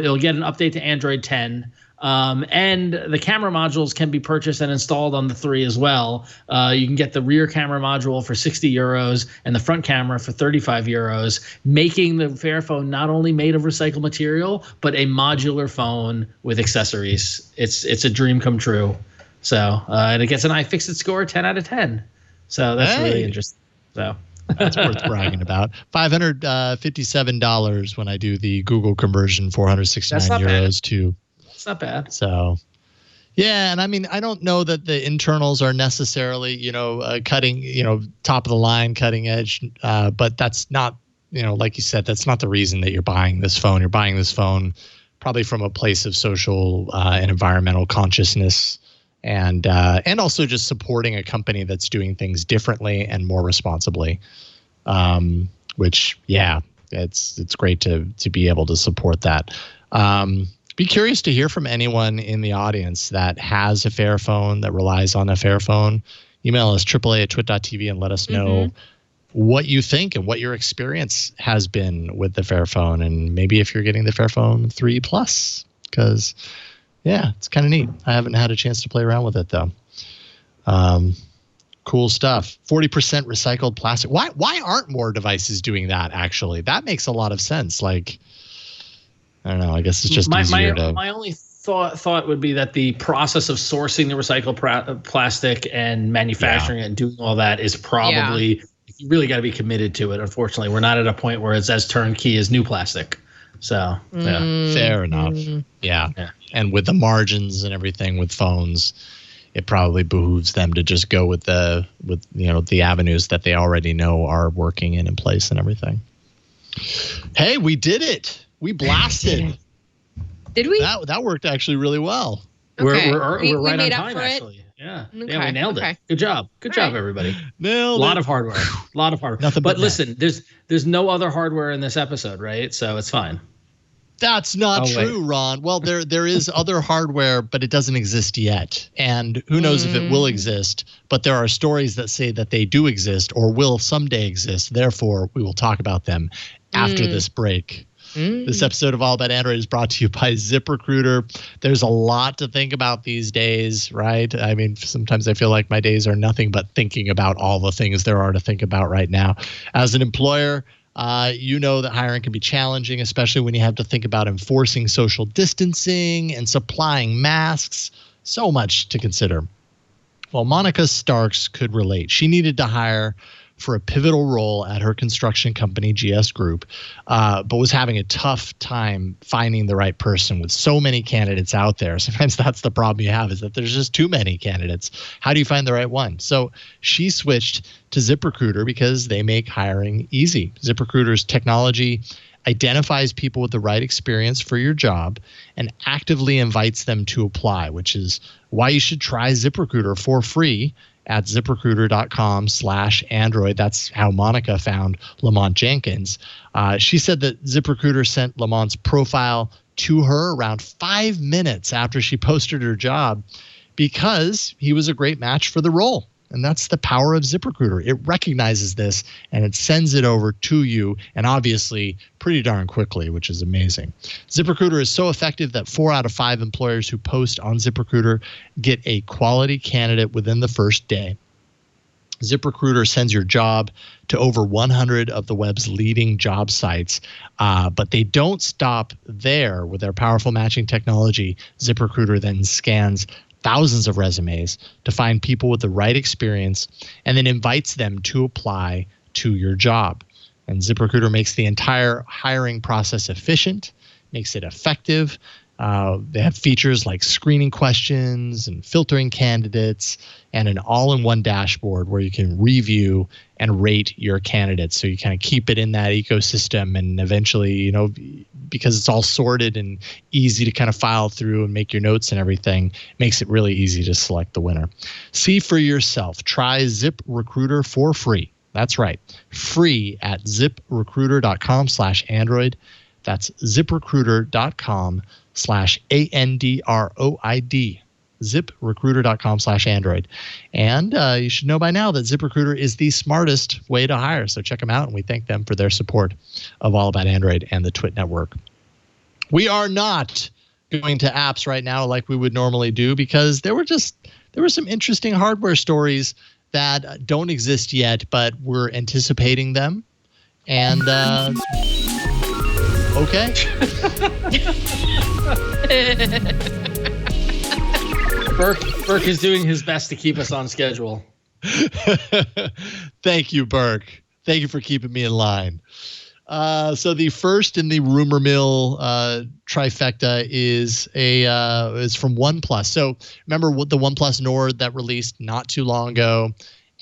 it'll get an update to Android 10. And the camera modules can be purchased and installed on the 3 as well. You can get the rear camera module for 60 euros and the front camera for 35 euros, making the Fairphone not only made of recycled material, but a modular phone with accessories. It's a dream come true. So, and it gets an iFixit score 10 out of 10. So that's really interesting. So that's worth bragging about. $557 when I do the Google conversion, 469 euros to. It's not bad. So, yeah, and I mean, I don't know that the internals are necessarily, cutting, top of the line, cutting edge, but that's not, like you said, that's not the reason that you're buying this phone. You're buying this phone probably from a place of social and environmental consciousness, and also just supporting a company that's doing things differently and more responsibly. Which, yeah, it's great to be able to support that. Be curious to hear from anyone in the audience that has a Fairphone, that relies on a Fairphone. Email us AAA@twit.tv and let us know what you think and what your experience has been with the Fairphone, and maybe if you're getting the Fairphone 3 Plus, because yeah, it's kind of neat. I haven't had a chance to play around with it though. Cool stuff. 40% recycled plastic. Why aren't more devices doing that? Actually, that makes a lot of sense. Like, I don't know. I guess it's just easier to. My only thought would be that the process of sourcing the recycled plastic and manufacturing it and doing all that is probably you really got to be committed to it. Unfortunately, we're not at a point where it's as turnkey as new plastic. So fair enough. Yeah, and with the margins and everything with phones, it probably behooves them to just go with the avenues that they already know are working in place and everything. Hey, we did it. We blasted. Did we? That worked actually really well. Okay. We're right on time, actually. Yeah. Okay. Yeah, we nailed it. Good job. Good job, everybody. Nailed it. A lot of hardware. Nothing but listen, there's no other hardware in this episode, right? So it's fine. That's not true, Ron. Well, there is other hardware, but it doesn't exist yet. And who knows if it will exist. But there are stories that say that they do exist or will someday exist. Therefore, we will talk about them after this break. This episode of All About Android is brought to you by ZipRecruiter. There's a lot to think about these days, right? I mean, sometimes I feel like my days are nothing but thinking about all the things there are to think about right now. As an employer, you know that hiring can be challenging, especially when you have to think about enforcing social distancing and supplying masks. So much to consider. Well, Monica Starks could relate. She needed to hire for a pivotal role at her construction company, GS Group, but was having a tough time finding the right person with so many candidates out there. Sometimes that's the problem you have, is that there's just too many candidates. How do you find the right one? So she switched to ZipRecruiter because they make hiring easy. ZipRecruiter's technology identifies people with the right experience for your job and actively invites them to apply, which is why you should try ZipRecruiter for free at ZipRecruiter.com/Android. That's how Monica found Lamont Jenkins. She said that ZipRecruiter sent Lamont's profile to her around 5 minutes after she posted her job because he was a great match for the role. And that's the power of ZipRecruiter. It recognizes this and it sends it over to you, and obviously pretty darn quickly, which is amazing. ZipRecruiter is so effective that 4 out of 5 employers who post on ZipRecruiter get a quality candidate within the first day. ZipRecruiter sends your job to over 100 of the web's leading job sites, but they don't stop there. With their powerful matching technology, ZipRecruiter then scans thousands of resumes to find people with the right experience and then invites them to apply to your job. And ZipRecruiter makes the entire hiring process efficient, makes it effective. They have features like screening questions and filtering candidates and an all-in-one dashboard where you can review and rate your candidates. So you kind of keep it in that ecosystem, and eventually, because it's all sorted and easy to kind of file through and make your notes and everything, makes it really easy to select the winner. See for yourself. Try ZipRecruiter for free. That's right. Free at ZipRecruiter.com/Android. That's ZipRecruiter.com/ANDROID. ZipRecruiter.com/Android. And you should know by now that ZipRecruiter is the smartest way to hire. So check them out, and we thank them for their support of All About Android and the Twit Network. We are not going to apps right now like we would normally do, because there were some interesting hardware stories that don't exist yet, but we're anticipating them. And okay. Burke is doing his best to keep us on schedule. Thank you, Burke. Thank you for keeping me in line. So the first in the rumor mill trifecta is from OnePlus. So remember what the OnePlus Nord that released not too long ago,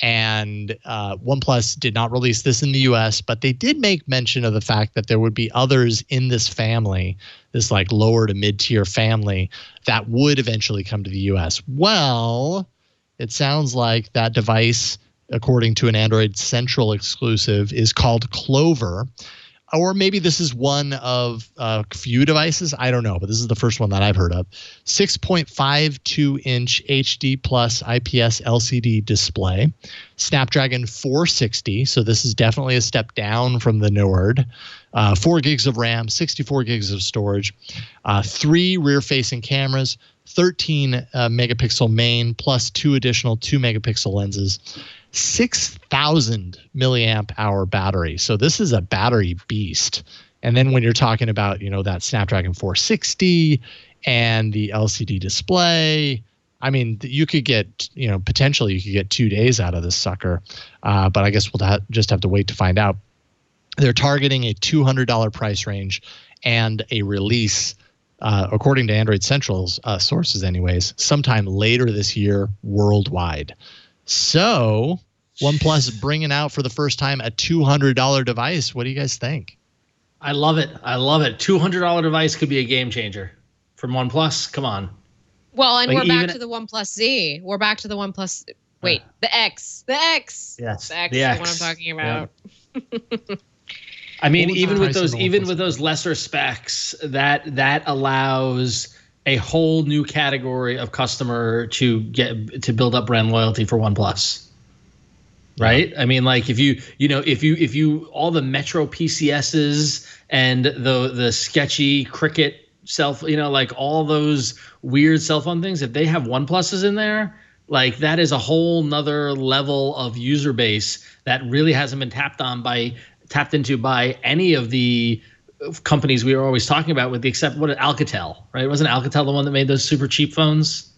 and OnePlus did not release this in the US, but they did make mention of the fact that there would be others in this family, this like lower to mid-tier family, that would eventually come to the US. Well, it sounds like that device, according to an Android Central exclusive, is called Clover. Or maybe this is one of a few devices. I don't know, but this is the first one that I've heard of. 6.52-inch HD plus IPS LCD display. Snapdragon 460, so this is definitely a step down from the Nord. 4 gigs of RAM, 64 gigs of storage. 3 rear-facing cameras. 13 megapixel main plus 2 additional 2 megapixel lenses. 6,000 milliamp hour battery. So this is a battery beast. And then when you're talking about, that Snapdragon 460 and the LCD display, I mean, you could get, potentially you could get 2 days out of this sucker. But I guess we'll just have to wait to find out. They're targeting a $200 price range and a release, according to Android Central's sources anyways, sometime later this year worldwide. So OnePlus bringing out for the first time a $200 device. What do you guys think? I love it. $200 device could be a game changer from OnePlus. Come on. Well, and we're back to the OnePlus Z. We're back to the OnePlus. Wait, the X. The X. Yes. The X the is X. what I'm talking about. Yeah. I mean, even with those lesser specs, that allows a whole new category of customer to build up brand loyalty for OnePlus. Right? I mean, like if you all the Metro PCSs and the sketchy Cricket like all those weird cell phone things, if they have OnePluses in there, like that is a whole nother level of user base that really hasn't been tapped into by any of the companies we were always talking about, with the except Alcatel, right? Wasn't Alcatel the one that made those super cheap phones?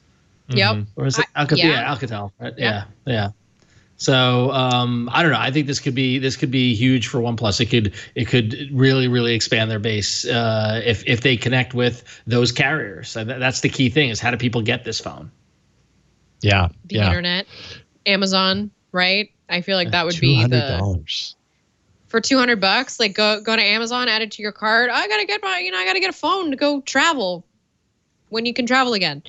Yep. Or is it Alcatel? Yeah, Alcatel. Right? Yeah. So I don't know. I think this could be huge for OnePlus. It could really, really expand their base if they connect with those carriers. So that's the key thing: is how do people get this phone? Yeah. The internet, Amazon, right? I feel like that would be $200. For $200, like go to Amazon, add it to your cart. I gotta get a phone to go travel when you can travel again.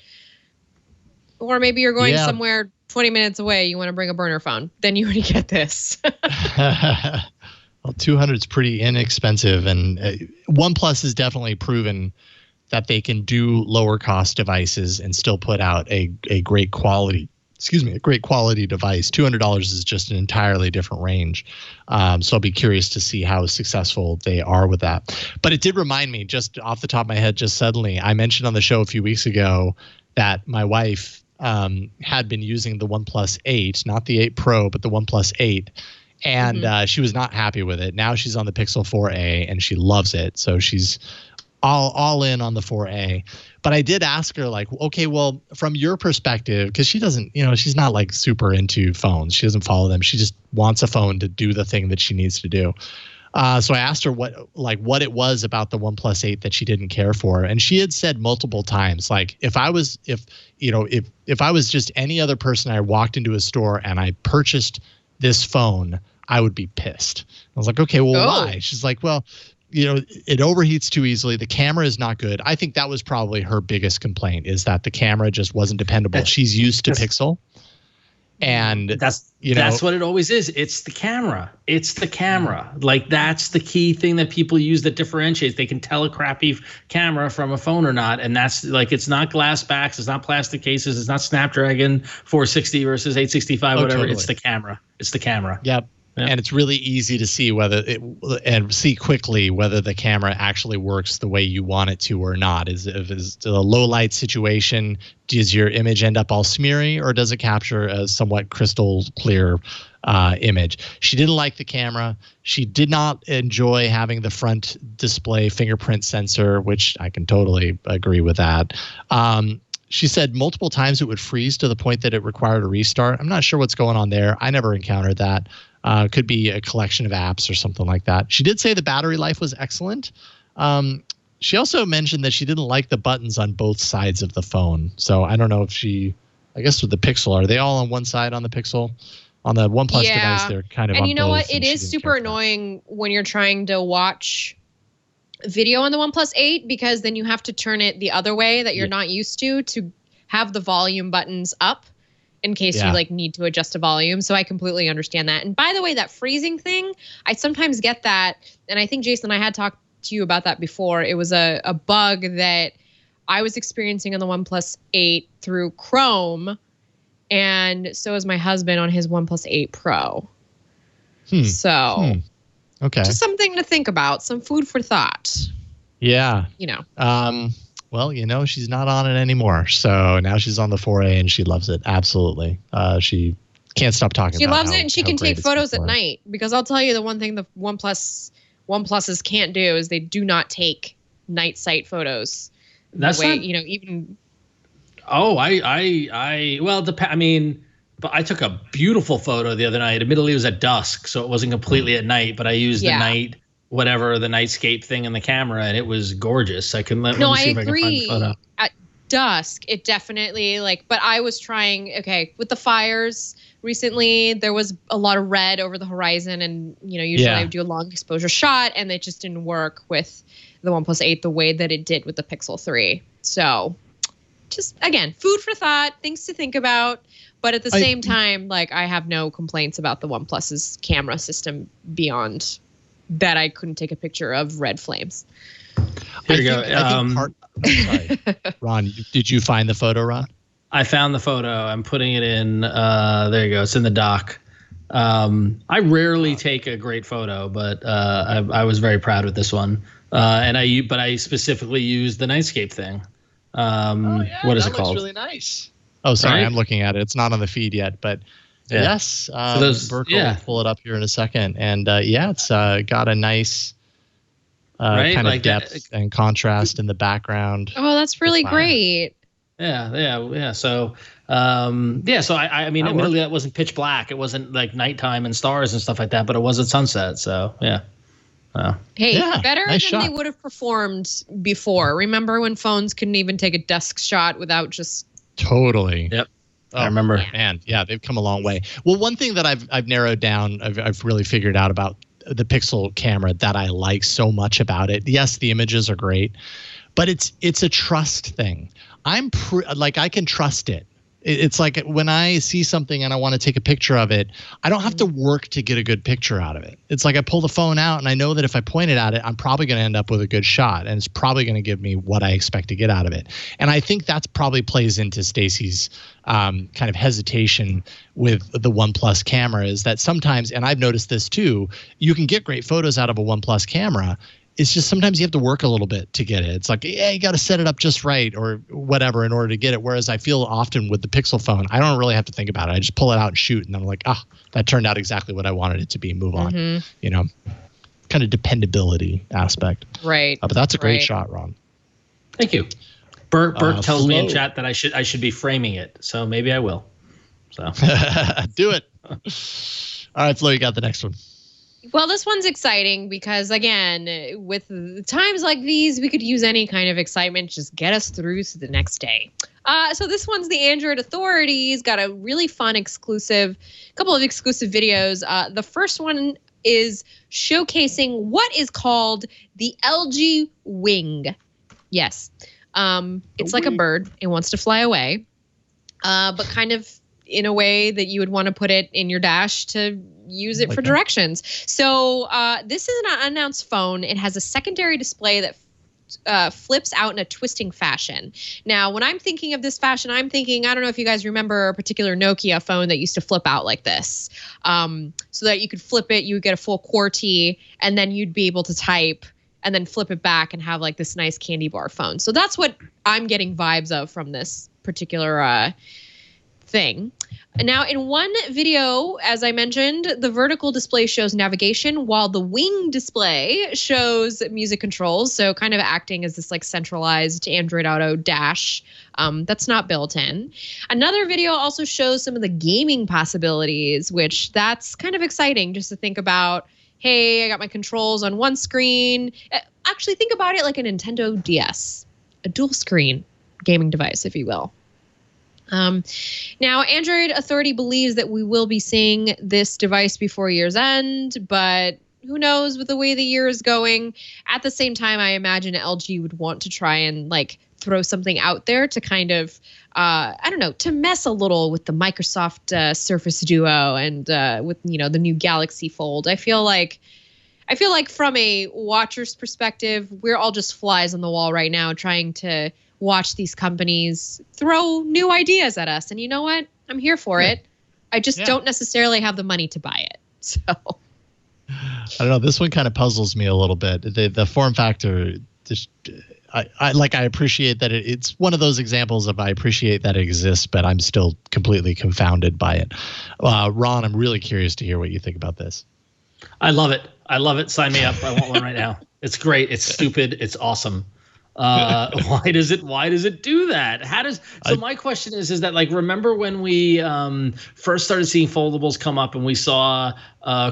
Or maybe you're going somewhere 20 minutes away. You want to bring a burner phone. Then you already get this. Well, $200 is pretty inexpensive, and OnePlus has definitely proven that they can do lower cost devices and still put out a great quality. A great quality device. $200 is just an entirely different range. So I'll be curious to see how successful they are with that. But it did remind me, just off the top of my head, just suddenly, I mentioned on the show a few weeks ago that my wife had been using the OnePlus 8, not the 8 Pro, but the OnePlus 8. And she was not happy with it. Now she's on the Pixel 4a and she loves it. So she's all in on the 4a. But I did ask her, like, okay, well, from your perspective, because she doesn't, she's not like super into phones. She doesn't follow them. She just wants a phone to do the thing that she needs to do. So I asked her what it was about the OnePlus 8 that she didn't care for. And she had said multiple times, like, if I was just any other person, I walked into a store and I purchased this phone, I would be pissed. I was like, okay, well, why? She's like, well, it overheats too easily. The camera is not good. I think that was probably her biggest complaint, is that the camera just wasn't dependable. She's used to Pixel. And that's what it always is. It's the camera. Like, that's the key thing that people use that differentiates. They can tell a crappy camera from a phone or not. And that's like, it's not glass backs. It's not plastic cases. It's not Snapdragon 460 versus 865, whatever. Totally. It's the camera. Yep. And it's really easy to see see quickly whether the camera actually works the way you want it to or not. Is it a low light situation? Does your image end up all smeary, or does it capture a somewhat crystal clear image? She didn't like the camera. She did not enjoy having the front display fingerprint sensor, which I can totally agree with that. She said multiple times it would freeze to the point that it required a restart. I'm not sure what's going on there. I never encountered that. Could be a collection of apps or something like that. She did say the battery life was excellent. She also mentioned that she didn't like the buttons on both sides of the phone. So I don't know if I guess with the Pixel, are they all on one side on the Pixel? On the OnePlus device, they're kind of on both. And you know what? It is super annoying when you're trying to watch video on the OnePlus 8, because then you have to turn it the other way that you're not used to have the volume buttons up in case you need to adjust a volume. So I completely understand that. And by the way, that freezing thing, I sometimes get that. And I think, Jason, I had talked to you about that before. It was a bug that I was experiencing on the OnePlus 8 through Chrome. And so is my husband on his OnePlus 8 Pro. So okay, just something to think about, some food for thought. Yeah. Well, she's not on it anymore. So now she's on the 4A and she loves it. Absolutely. She can't stop talking about it. She loves it, and she can take photos at night, because I'll tell you the one thing the OnePluses can't do is they do not take night sight photos. That's the way, not, even. Oh, but I took a beautiful photo the other night. Admittedly, it was at dusk, so it wasn't completely at night, but I used the nightscape thing in the camera, and it was gorgeous. I can let me see if I can find the photo. At dusk, it definitely but I was trying, with the fires recently, there was a lot of red over the horizon, and usually I would do a long exposure shot, and it just didn't work with the OnePlus 8 the way that it did with the Pixel 3. So just, again, food for thought, things to think about. But at the same time, I have no complaints about the OnePlus's camera system beyond that I couldn't take a picture of red flames. Here you go. Sorry. Ron, did you find the photo, Ron? I found the photo. I'm putting it in. There you go. It's in the dock. I rarely take a great photo, but I was very proud with this one. But I specifically used the nightscape thing. What is it called? Looks really nice. Oh, sorry, right? I'm looking at it. It's not on the feed yet, but yes, Burke will pull it up here in a second, and it's got a nice kind of depth and contrast in the background. Oh, that's really great. Yeah. So, So I mean, admittedly, that wasn't pitch black. It wasn't like nighttime and stars and stuff like that, but it was at sunset. So yeah. Better nice than shot. They would have performed before. Remember when phones couldn't even take a dusk shot without just. Totally. Yep. I remember. Man, they've come a long way. Well, one thing that I've narrowed down, I've really figured out about the Pixel camera that I like so much about it. Yes, the images are great, but it's a trust thing. I can trust it. It's like when I see something and I want to take a picture of it, I don't have to work to get a good picture out of it. It's like I pull the phone out and I know that if I point it at it, I'm probably going to end up with a good shot, and it's probably going to give me what I expect to get out of it. And I think that's probably plays into Stacy's kind of hesitation with the OnePlus camera, is that sometimes, and I've noticed this too, you can get great photos out of a OnePlus camera. It's just sometimes you have to work a little bit to get it. It's like, you got to set it up just right or whatever in order to get it. Whereas I feel often with the Pixel phone, I don't really have to think about it. I just pull it out and shoot. And I'm like, that turned out exactly what I wanted it to be. Move on. Kind of dependability aspect. Right. But that's a great shot, Ron. Thank you. Burke tells me in chat that I should be framing it. So maybe I will. So do it. All right, Flo, you got the next one. Well, this one's exciting because, again, with times like these, we could use any kind of excitement. Just get us through to the next day. So this one's the Android authorities got a really fun couple of exclusive videos. The first one is showcasing what is called the LG Wing. Yes. It's like a bird. It wants to fly away, but kind of in a way that you would want to put it in your dash to use it for directions. So this is an unannounced phone. It has a secondary display that flips out in a twisting fashion. Now, when I'm thinking of this fashion, I'm thinking, I don't know if you guys remember a particular Nokia phone that used to flip out like this, so that you could flip it, you would get a full QWERTY, and then you'd be able to type and then flip it back and have like this nice candy bar phone. So that's what I'm getting vibes of from this particular thing. Now, in one video, as I mentioned, the vertical display shows navigation while the wing display shows music controls. So kind of acting as this like centralized Android Auto dash that's not built in. Another video also shows some of the gaming possibilities, which that's kind of exciting just to think about. Hey, I got my controls on one screen. Actually, think about it like a Nintendo DS, a dual screen gaming device, if you will. Now, Android Authority believes that we will be seeing this device before year's end, but who knows with the way the year is going. At the same time, I imagine LG would want to try and like throw something out there to kind of, I don't know, to mess a little with the Microsoft Surface Duo and with, you know, the new Galaxy Fold. I feel like from a watcher's perspective, we're all just flies on the wall right now trying to watch these companies throw new ideas at us. And you know what? I'm here for it. I just don't necessarily have the money to buy it. So I don't know. This one kind of puzzles me a little bit. The form factor, just I appreciate that it's one of those examples of I appreciate that it exists, but I'm still completely confounded by it. Ron, I'm really curious to hear what you think about this. I love it. I love it. Sign me up. I want one right now. It's great. It's stupid. It's awesome. Why does it do that? My question is that, like, remember when we first started seeing foldables come up and we saw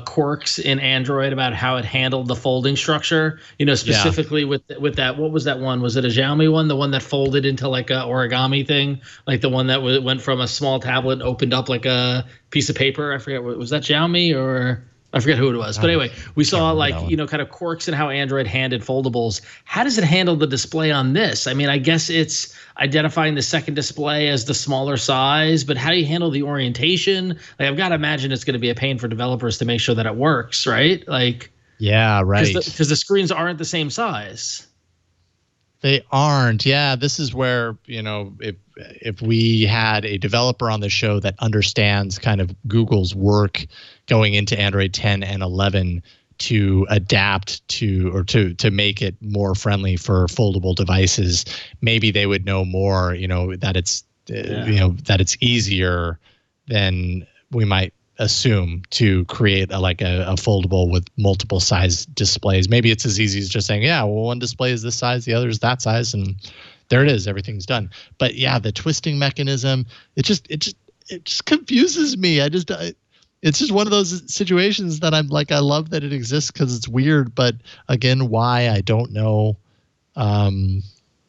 quirks in Android about how it handled the folding structure, you know, specifically with that, what was that one? Was it a Xiaomi one? The one that folded into like a origami thing, like the one that went from a small tablet and opened up like a piece of paper. I forget, was that Xiaomi or I forget who it was, but anyway, we saw like, you know, kind of quirks in how Android handled foldables. How does it handle the display on this? I mean, I guess it's identifying the second display as the smaller size, but how do you handle the orientation? Like, I've got to imagine it's going to be a pain for developers to make sure that it works, right? Like, yeah, right. Because the screens aren't the same size. They aren't. Yeah, this is where, you know, if we had a developer on the show that understands kind of Google's work going into Android 10 and 11 to adapt to or to make it more friendly for foldable devices, maybe they would know more, you know, that it's you know, that it's easier than we might assume to create a foldable with multiple size displays. Maybe it's as easy as just saying, yeah, well, one display is this size, the other is that size, and there it is, everything's done. But yeah, the twisting mechanism, it just confuses me. It's just one of those situations that I'm like, I love that it exists because it's weird, but again, why, I don't know.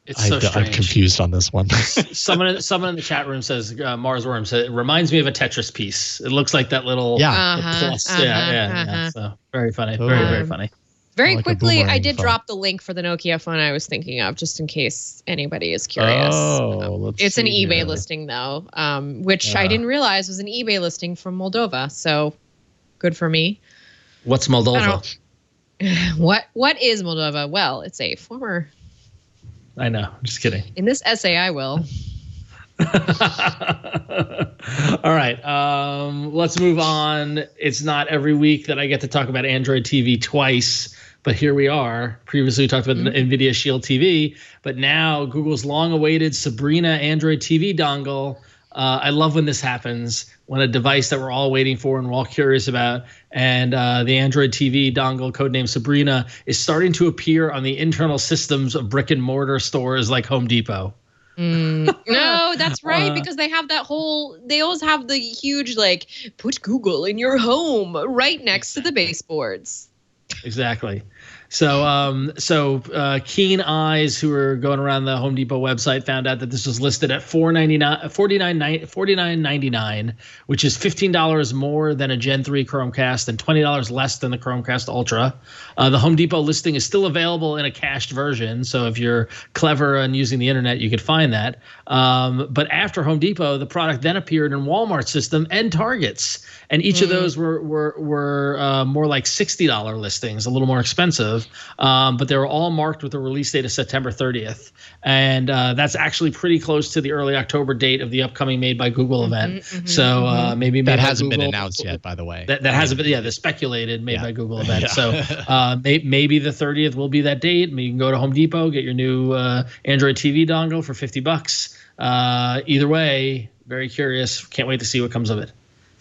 It's so strange. I'm confused on this one. Someone in the chat room says, Mars Worm said, it reminds me of a Tetris piece. It looks like that little plus. So very funny. Very funny. Very like quickly, I did drop the link for the Nokia phone I was thinking of, just in case anybody is curious. It's an eBay listing, though, which I didn't realize was an eBay listing from Moldova. So good for me. What's Moldova? What is Moldova? Well, it's a former... I know. I'm just kidding. In this essay, I will. All right. Let's move on. It's not every week that I get to talk about Android TV twice, but here we are. Previously, we talked about the Nvidia Shield TV, but now Google's long-awaited Sabrina Android TV dongle. I love when this happens, when a device that we're all waiting for and we're all curious about, and the Android TV dongle, codenamed Sabrina, is starting to appear on the internal systems of brick and mortar stores like Home Depot. No, that's right, because they have that they always have the huge, like, put Google in your home right next to the baseboards. Exactly. So keen eyes who are going around the Home Depot website found out that this was listed at $49.99, which is $15 more than a Gen 3 Chromecast and $20 less than the Chromecast Ultra. The Home Depot listing is still available in a cached version, so if you're clever and using the internet, you could find that. But after Home Depot, the product then appeared in Walmart system and Target's, and each of those were more like $60 listings. listings, a little more expensive, but they were all marked with a release date of September 30th. And that's actually pretty close to the early October date of the upcoming Made by Google event. So maybe that hasn't been announced yet, by the way. That hasn't been, the speculated Made by Google event. So maybe the 30th will be that date. You can go to Home Depot, get your new Android TV dongle for $50. Either way, very curious. Can't wait to see what comes of it.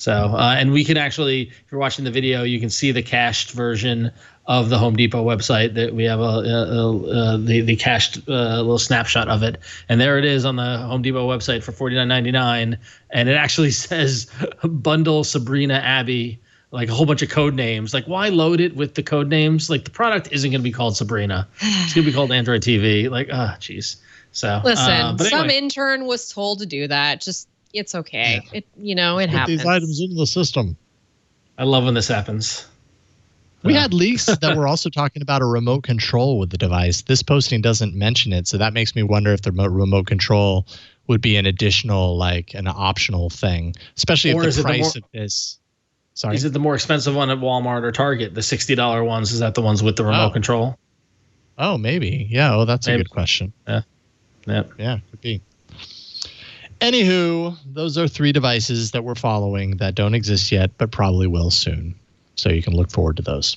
So, and we can actually, if you're watching the video, you can see the cached version of the Home Depot website. That we have the cached little snapshot of it, and there it is on the Home Depot website for $49.99, and it actually says bundle Sabrina Abby, like a whole bunch of code names. Like, why load it with the code names? Like, the product isn't going to be called Sabrina. It's going to be called Android TV. Like, geez. So listen, but anyway. Some intern was told to do that. Just, it's okay. Yeah. It happens. These items into the system. I love when this happens. We had leaks that were also talking about a remote control with the device. This posting doesn't mention it, so that makes me wonder if the remote control would be an additional, like an optional thing, especially if the price of this. Sorry, is it the more expensive one at Walmart or Target? The $60 ones, is that the ones with the remote control? Oh, maybe. Yeah. Oh, that's a good question. Yeah. Yeah, could be. Anywho, those are 3 devices that we're following that don't exist yet, but probably will soon. So you can look forward to those.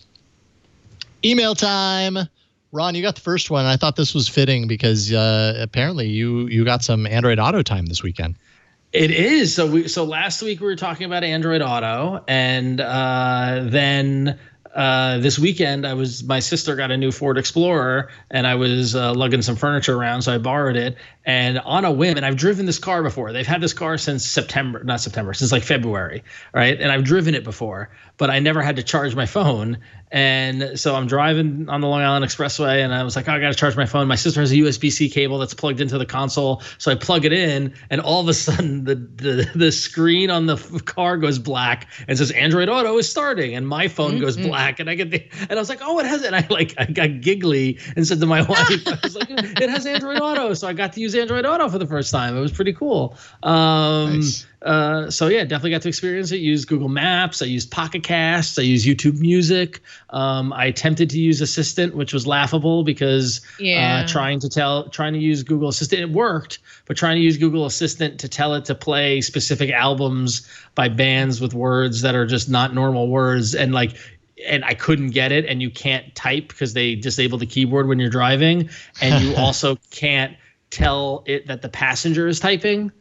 Email time. Ron, you got the first one. I thought this was fitting because apparently you got some Android Auto time this weekend. It is. So last week we were talking about Android Auto, and then this weekend my sister got a new Ford Explorer, and I was lugging some furniture around, so I borrowed it. And on a whim, and I've driven this car before. They've had this car since since like February, right? And I've driven it before, but I never had to charge my phone. And so I'm driving on the Long Island Expressway, and I was like, I got to charge my phone. My sister has a USB-C cable that's plugged into the console, so I plug it in, and all of a sudden the screen on the car goes black and says Android Auto is starting, and my phone goes black, and and I was like, oh, it has it. And I got giggly and said to my wife, I was like, it has Android Auto, so I got to use Android Auto for the first time. It was pretty cool. Nice. So yeah, definitely got to experience it. Used Google Maps. I used Pocket Casts. I used YouTube Music. I attempted to use Assistant, which was laughable because trying to use Google Assistant, it worked, but trying to use Google Assistant to tell it to play specific albums by bands with words that are just not normal words, and I couldn't get it. And you can't type because they disable the keyboard when you're driving, and you also can't tell it that the passenger is typing.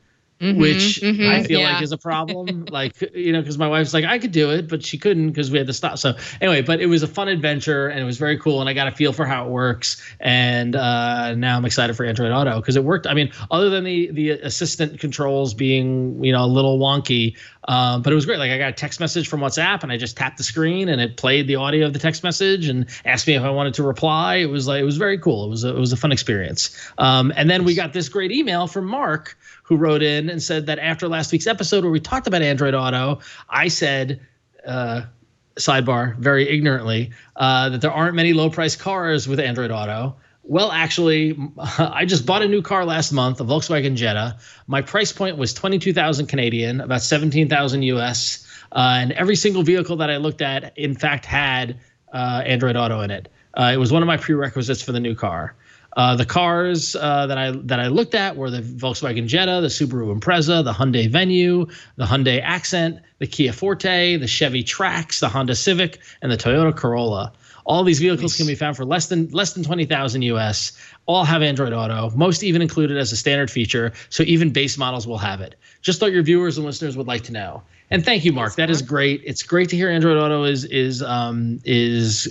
Which I feel like is a problem. Because my wife's like, I could do it, but she couldn't because we had to stop. So anyway, but it was a fun adventure, and it was very cool, and I got a feel for how it works. And now I'm excited for Android Auto because it worked. I mean, other than the assistant controls being, a little wonky, but it was great. Like, I got a text message from WhatsApp, and I just tapped the screen, and it played the audio of the text message and asked me if I wanted to reply. It was very cool. It was a fun experience. And then we got this great email from Mark, who wrote in and said that after last week's episode where we talked about Android Auto, I said, sidebar, very ignorantly, that there aren't many low-priced cars with Android Auto. Well, actually, I just bought a new car last month, a Volkswagen Jetta. My price point was 22,000 Canadian, about 17,000 US, and every single vehicle that I looked at, in fact, had Android Auto in it. It was one of my prerequisites for the new car. The cars that I looked at were the Volkswagen Jetta, the Subaru Impreza, the Hyundai Venue, the Hyundai Accent, the Kia Forte, the Chevy Trax, the Honda Civic, and the Toyota Corolla. All these vehicles can be found for less than 20,000 US. All have Android Auto, most even included as a standard feature, so even base models will have it. Just thought your viewers and listeners would like to know. And thank you, Mark. That is great. It's great to hear Android Auto is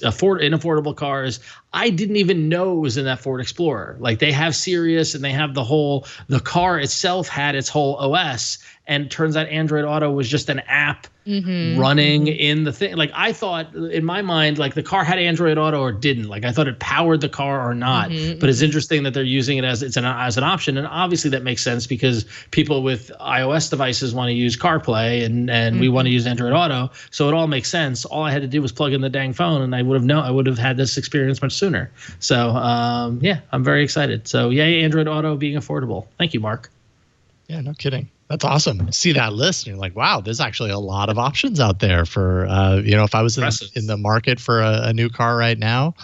affordable cars. I didn't even know it was in that Ford Explorer. Like, they have Sirius, and they have the car itself had its whole OS, and it turns out Android Auto was just an app running in the thing. Like, I thought in my mind, like, the car had Android Auto or didn't. Like, I thought it powered the car or not. But it's interesting that they're using it as an option, and obviously that makes sense because people with iOS devices want to use CarPlay, and we want to use Android Auto, so it all makes sense. All I had to do was plug in the dang phone, and I would have had this experience much sooner. So yeah, I'm very excited. So yay, Android Auto being affordable. Thank you, Mark. Yeah, no kidding. That's awesome. See that list, and you're like, wow, there's actually a lot of options out there for, if I was in the market for a new car right now,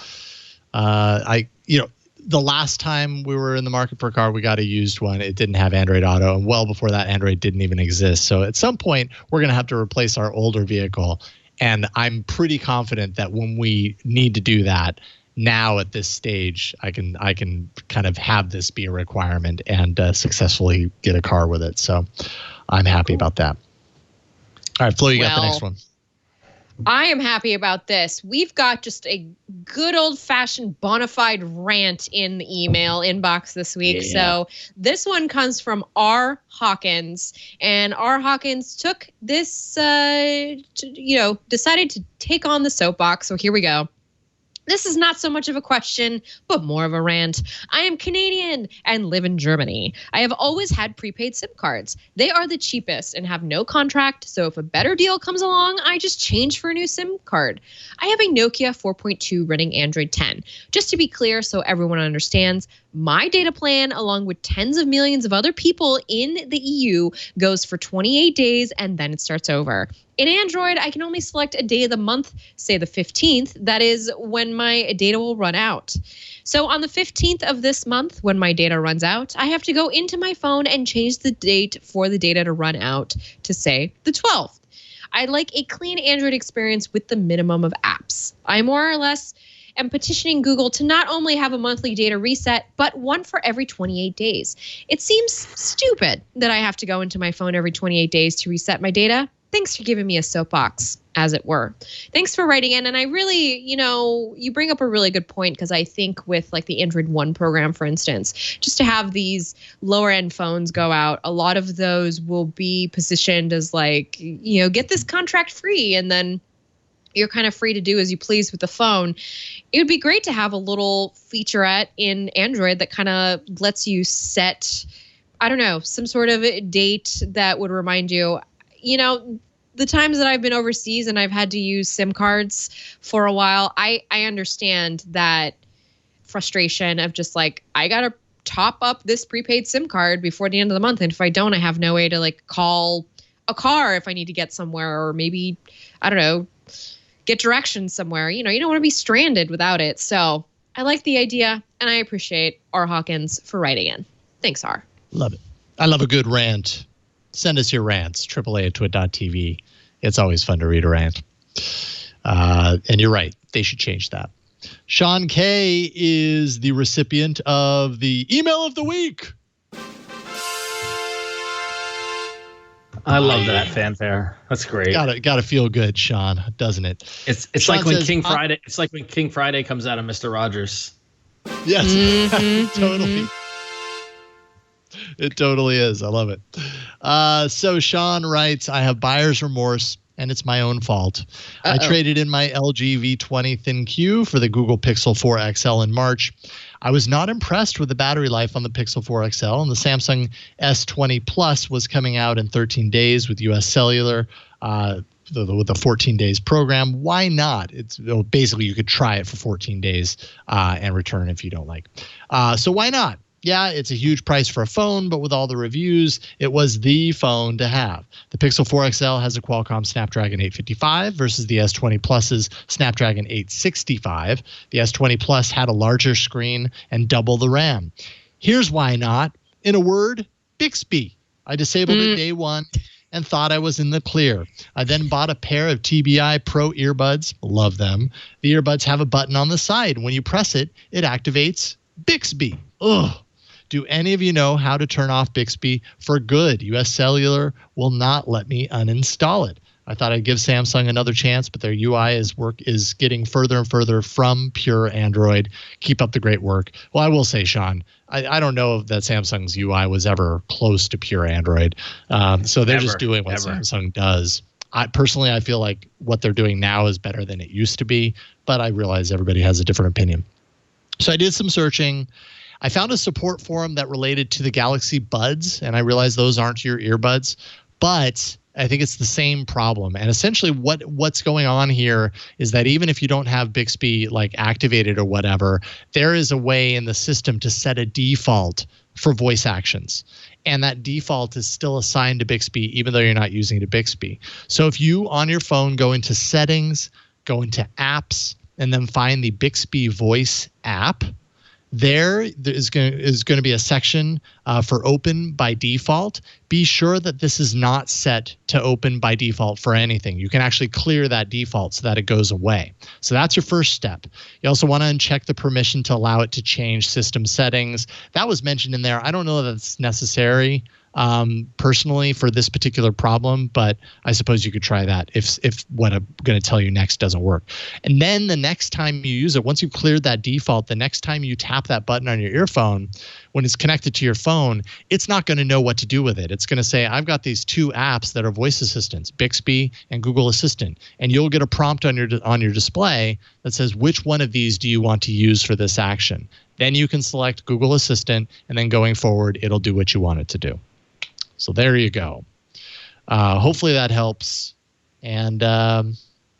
the last time we were in the market for a car, we got a used one. It didn't have Android Auto, and well before that, Android didn't even exist. So at some point, we're going to have to replace our older vehicle, and I'm pretty confident that when we need to do that, now at this stage, I can kind of have this be a requirement and successfully get a car with it. So I'm happy about that. All right, Flo, you got the next one. I am happy about this. We've got just a good old-fashioned bona fide rant in the email inbox this week. Yeah. So this one comes from R. Hawkins. And R. Hawkins took this, decided to take on the soapbox. So here we go. This is not so much of a question, but more of a rant. I am Canadian and live in Germany. I have always had prepaid SIM cards. They are the cheapest and have no contract, so if a better deal comes along, I just change for a new SIM card. I have a Nokia 4.2 running Android 10. Just to be clear so everyone understands, my data plan, along with tens of millions of other people in the EU, goes for 28 days and then it starts over. In Android, I can only select a day of the month, say the 15th. That is when my data will run out. So on the 15th of this month, when my data runs out, I have to go into my phone and change the date for the data to run out to, say, the 12th. I like a clean Android experience with the minimum of apps. I more or less am petitioning Google to not only have a monthly data reset, but one for every 28 days. It seems stupid that I have to go into my phone every 28 days to reset my data. Thanks for giving me a soapbox, as it were. Thanks for writing in. And I really, you bring up a really good point, because I think with like the Android One program, for instance, just to have these lower end phones go out, a lot of those will be positioned as like, get this contract free, and then you're kind of free to do as you please with the phone. It would be great to have a little featurette in Android that kind of lets you set, some sort of date that would remind you, the times that I've been overseas and I've had to use SIM cards for a while, I understand that frustration of just like, I got to top up this prepaid SIM card before the end of the month. And if I don't, I have no way to like call a car if I need to get somewhere, or maybe, get directions somewhere. You don't want to be stranded without it. So I like the idea, and I appreciate R. Hawkins for writing in. Thanks, R. Love it. I love a good rant. Send us your rants, AAA@twit.tv. It's always fun to read a rant. And you're right. They should change that. Sean K is the recipient of the email of the week. I love that fanfare. That's great. Gotta feel good, Sean, doesn't it? It's Sean like when King Friday. It's like when King Friday comes out of Mr. Rogers. Yes, totally. It totally is. I love it. So Sean writes, I have buyer's remorse, and it's my own fault. I traded in my LG V20 ThinQ for the Google Pixel 4 XL in March. I was not impressed with the battery life on the Pixel 4 XL, and the Samsung S20 Plus was coming out in 13 days with US Cellular, with a 14 days program. Why not? It's basically you could try it for 14 days and return if you don't like. So why not? Yeah, it's a huge price for a phone, but with all the reviews, it was the phone to have. The Pixel 4 XL has a Qualcomm Snapdragon 855 versus the S20 Plus's Snapdragon 865. The S20 Plus had a larger screen and double the RAM. Here's why not. In a word, Bixby. I disabled it day one and thought I was in the clear. I then bought a pair of TBI Pro earbuds. Love them. The earbuds have a button on the side. When you press it, it activates Bixby. Ugh. Do any of you know how to turn off Bixby for good? US Cellular will not let me uninstall it. I thought I'd give Samsung another chance, but their UI is getting further and further from pure Android. Keep up the great work. Well, I will say, Sean, I don't know that Samsung's UI was ever close to pure Android. So they're just doing what Samsung does. I feel like what they're doing now is better than it used to be, but I realize everybody has a different opinion. So I did some searching. I found a support forum that related to the Galaxy Buds, and I realized those aren't your earbuds, but I think it's the same problem. And essentially what's going on here is that even if you don't have Bixby like activated or whatever, there is a way in the system to set a default for voice actions. And that default is still assigned to Bixby, even though you're not using it to Bixby. So if you, on your phone, go into settings, go into apps, and then find the Bixby voice app, there is going to be a section for open by default. Be sure that this is not set to open by default for anything. You can actually clear that default so that it goes away. So that's your first step. You also want to uncheck the permission to allow it to change system settings. That was mentioned in there. I don't know that it's necessary personally for this particular problem, but I suppose you could try that if what I'm going to tell you next doesn't work. And then the next time you use it, once you've cleared that default, the next time you tap that button on your earphone, when it's connected to your phone, it's not going to know what to do with it. It's going to say, I've got these two apps that are voice assistants, Bixby and Google Assistant, and you'll get a prompt on your display that says, which one of these do you want to use for this action? Then you can select Google Assistant, and then going forward, it'll do what you want it to do. So there you go. Hopefully that helps. And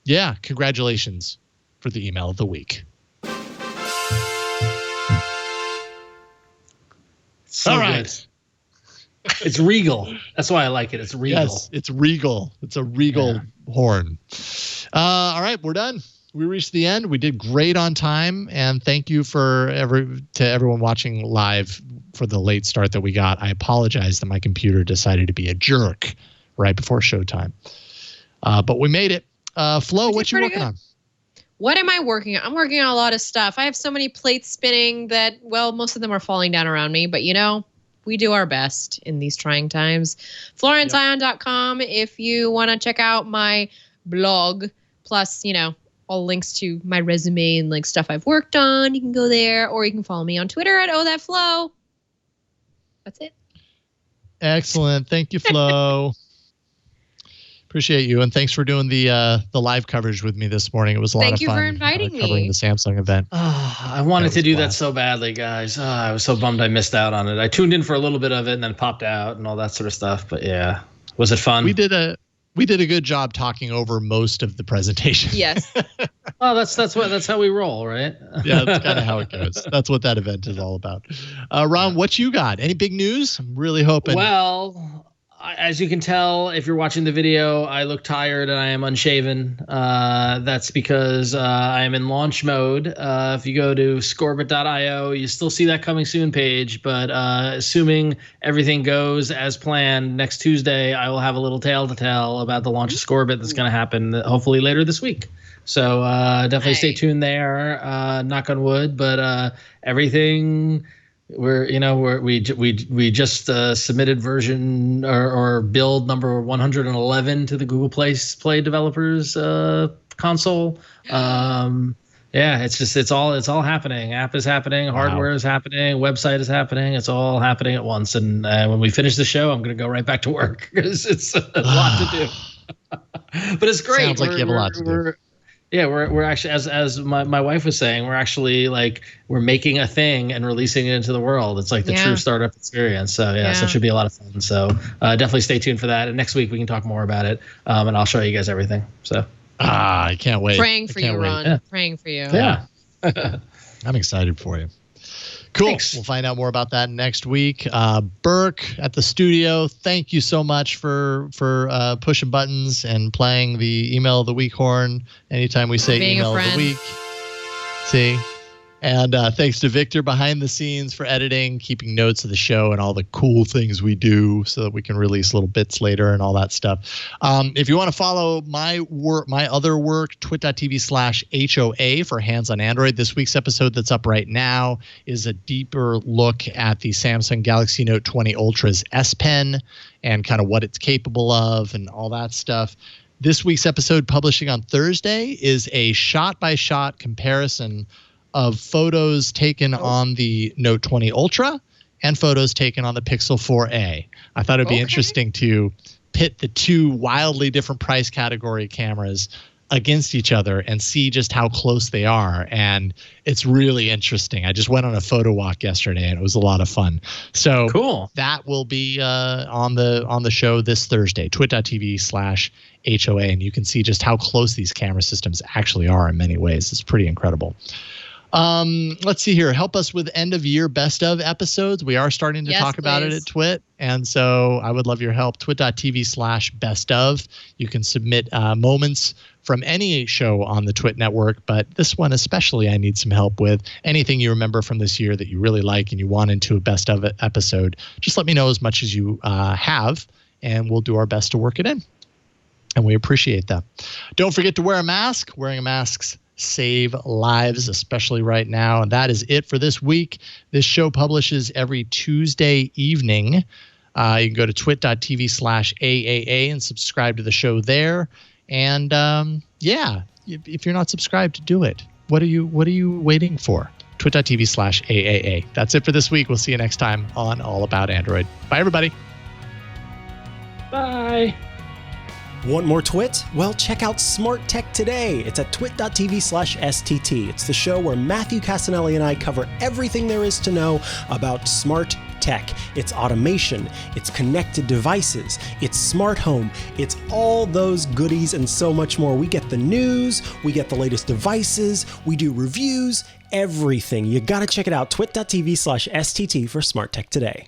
yeah, congratulations for the email of the week. So all right. Good. It's regal. That's why I like it. It's regal. Yes, it's regal. It's a regal horn. All right, we're done. We reached the end. We did great on time, and thank you to everyone watching live for the late start that we got. I apologize that my computer decided to be a jerk right before showtime, but we made it. Flo, what you working on? What am I working on? I'm working on a lot of stuff. I have so many plates spinning that, well, most of them are falling down around me, but we do our best in these trying times. FlorenceIon.com if you want to check out my blog, plus, all links to my resume and like stuff I've worked on. You can go there, or you can follow me on Twitter at OhThatFlo. That's it. Excellent. Thank you, Flo. Appreciate you, and thanks for doing the live coverage with me this morning. It was a lot of fun. Thank you for inviting me. Covering the Samsung event. I wanted to do that so badly, guys. I was so bummed I missed out on it. I tuned in for a little bit of it and then popped out and all that sort of stuff. But yeah, was it fun? We did a good job talking over most of the presentation. Yes. Oh, that's how we roll, right? Yeah, that's kind of how it goes. That's what that event is all about. Ron, what you got? Any big news? I'm really hoping. Well, as you can tell, if you're watching the video, I look tired and I am unshaven. That's because I am in launch mode. If you go to scorebit.io, you still see that coming soon page. But assuming everything goes as planned, next Tuesday, I will have a little tale to tell about the launch of Scorebit that's going to happen hopefully later this week. So definitely stay tuned there. Knock on wood, but everything. We just submitted version or build number 111 to the Google Play developers console. Yeah, it's all happening. App is happening, hardware is happening, website is happening. It's all happening at once. And when we finish the show, I'm going to go right back to work because it's a lot to do. But it's great. Sounds like you have a lot to do. Yeah, we're actually, as my wife was saying, we're actually we're making a thing and releasing it into the world. It's like the true startup experience. So so it should be a lot of fun. So definitely stay tuned for that. And next week we can talk more about it, and I'll show you guys everything. So I can't wait. Praying for you, Ron. Yeah. Praying for you. Yeah. I'm excited for you. Cool. Thanks. We'll find out more about that next week. Burke at the studio, thank you so much for pushing buttons and playing the email of the week horn anytime we say email of the week. See? And thanks to Victor behind the scenes for editing, keeping notes of the show and all the cool things we do so that we can release little bits later and all that stuff. If you want to follow my other work, twit.tv/HOA for Hands on Android. This week's episode that's up right now is a deeper look at the Samsung Galaxy Note 20 Ultra's S Pen and kind of what it's capable of and all that stuff. This week's episode, publishing on Thursday, is a shot-by-shot comparison of photos taken on the Note 20 Ultra and photos taken on the Pixel 4a. I thought it'd be interesting to pit the two wildly different price category cameras against each other and see just how close they are. And it's really interesting. I just went on a photo walk yesterday and it was a lot of fun. So cool. That will be on the show this Thursday, twit.tv/HOA. And you can see just how close these camera systems actually are in many ways. It's pretty incredible. Let's see here. Help us with end of year best of episodes. We are starting to talk about it at Twit. And so I would love your help. Twit.tv/best of. You can submit moments from any show on the Twit network, but this one especially I need some help with. Anything you remember from this year that you really like and you want into a best of episode, just let me know as much as you have, and we'll do our best to work it in. And we appreciate that. Don't forget to wear a mask. Wearing a mask save lives, especially right now. And that is it for this week. This show publishes every Tuesday evening. You can go to twit.tv/AAA and subscribe to the show there. And if you're not subscribed, do it. What are you waiting for? Twit.tv/AAA. That's it for this week. We'll see you next time on All About Android. Bye, everybody. Bye. Want more Twit? Well, check out Smart Tech Today. It's at twit.tv/STT. It's the show where Matthew Casanelli and I cover everything there is to know about smart tech. It's automation, it's connected devices, it's smart home, it's all those goodies and so much more. We get the news, we get the latest devices, we do reviews, everything. You gotta check it out, twit.tv/STT for Smart Tech Today.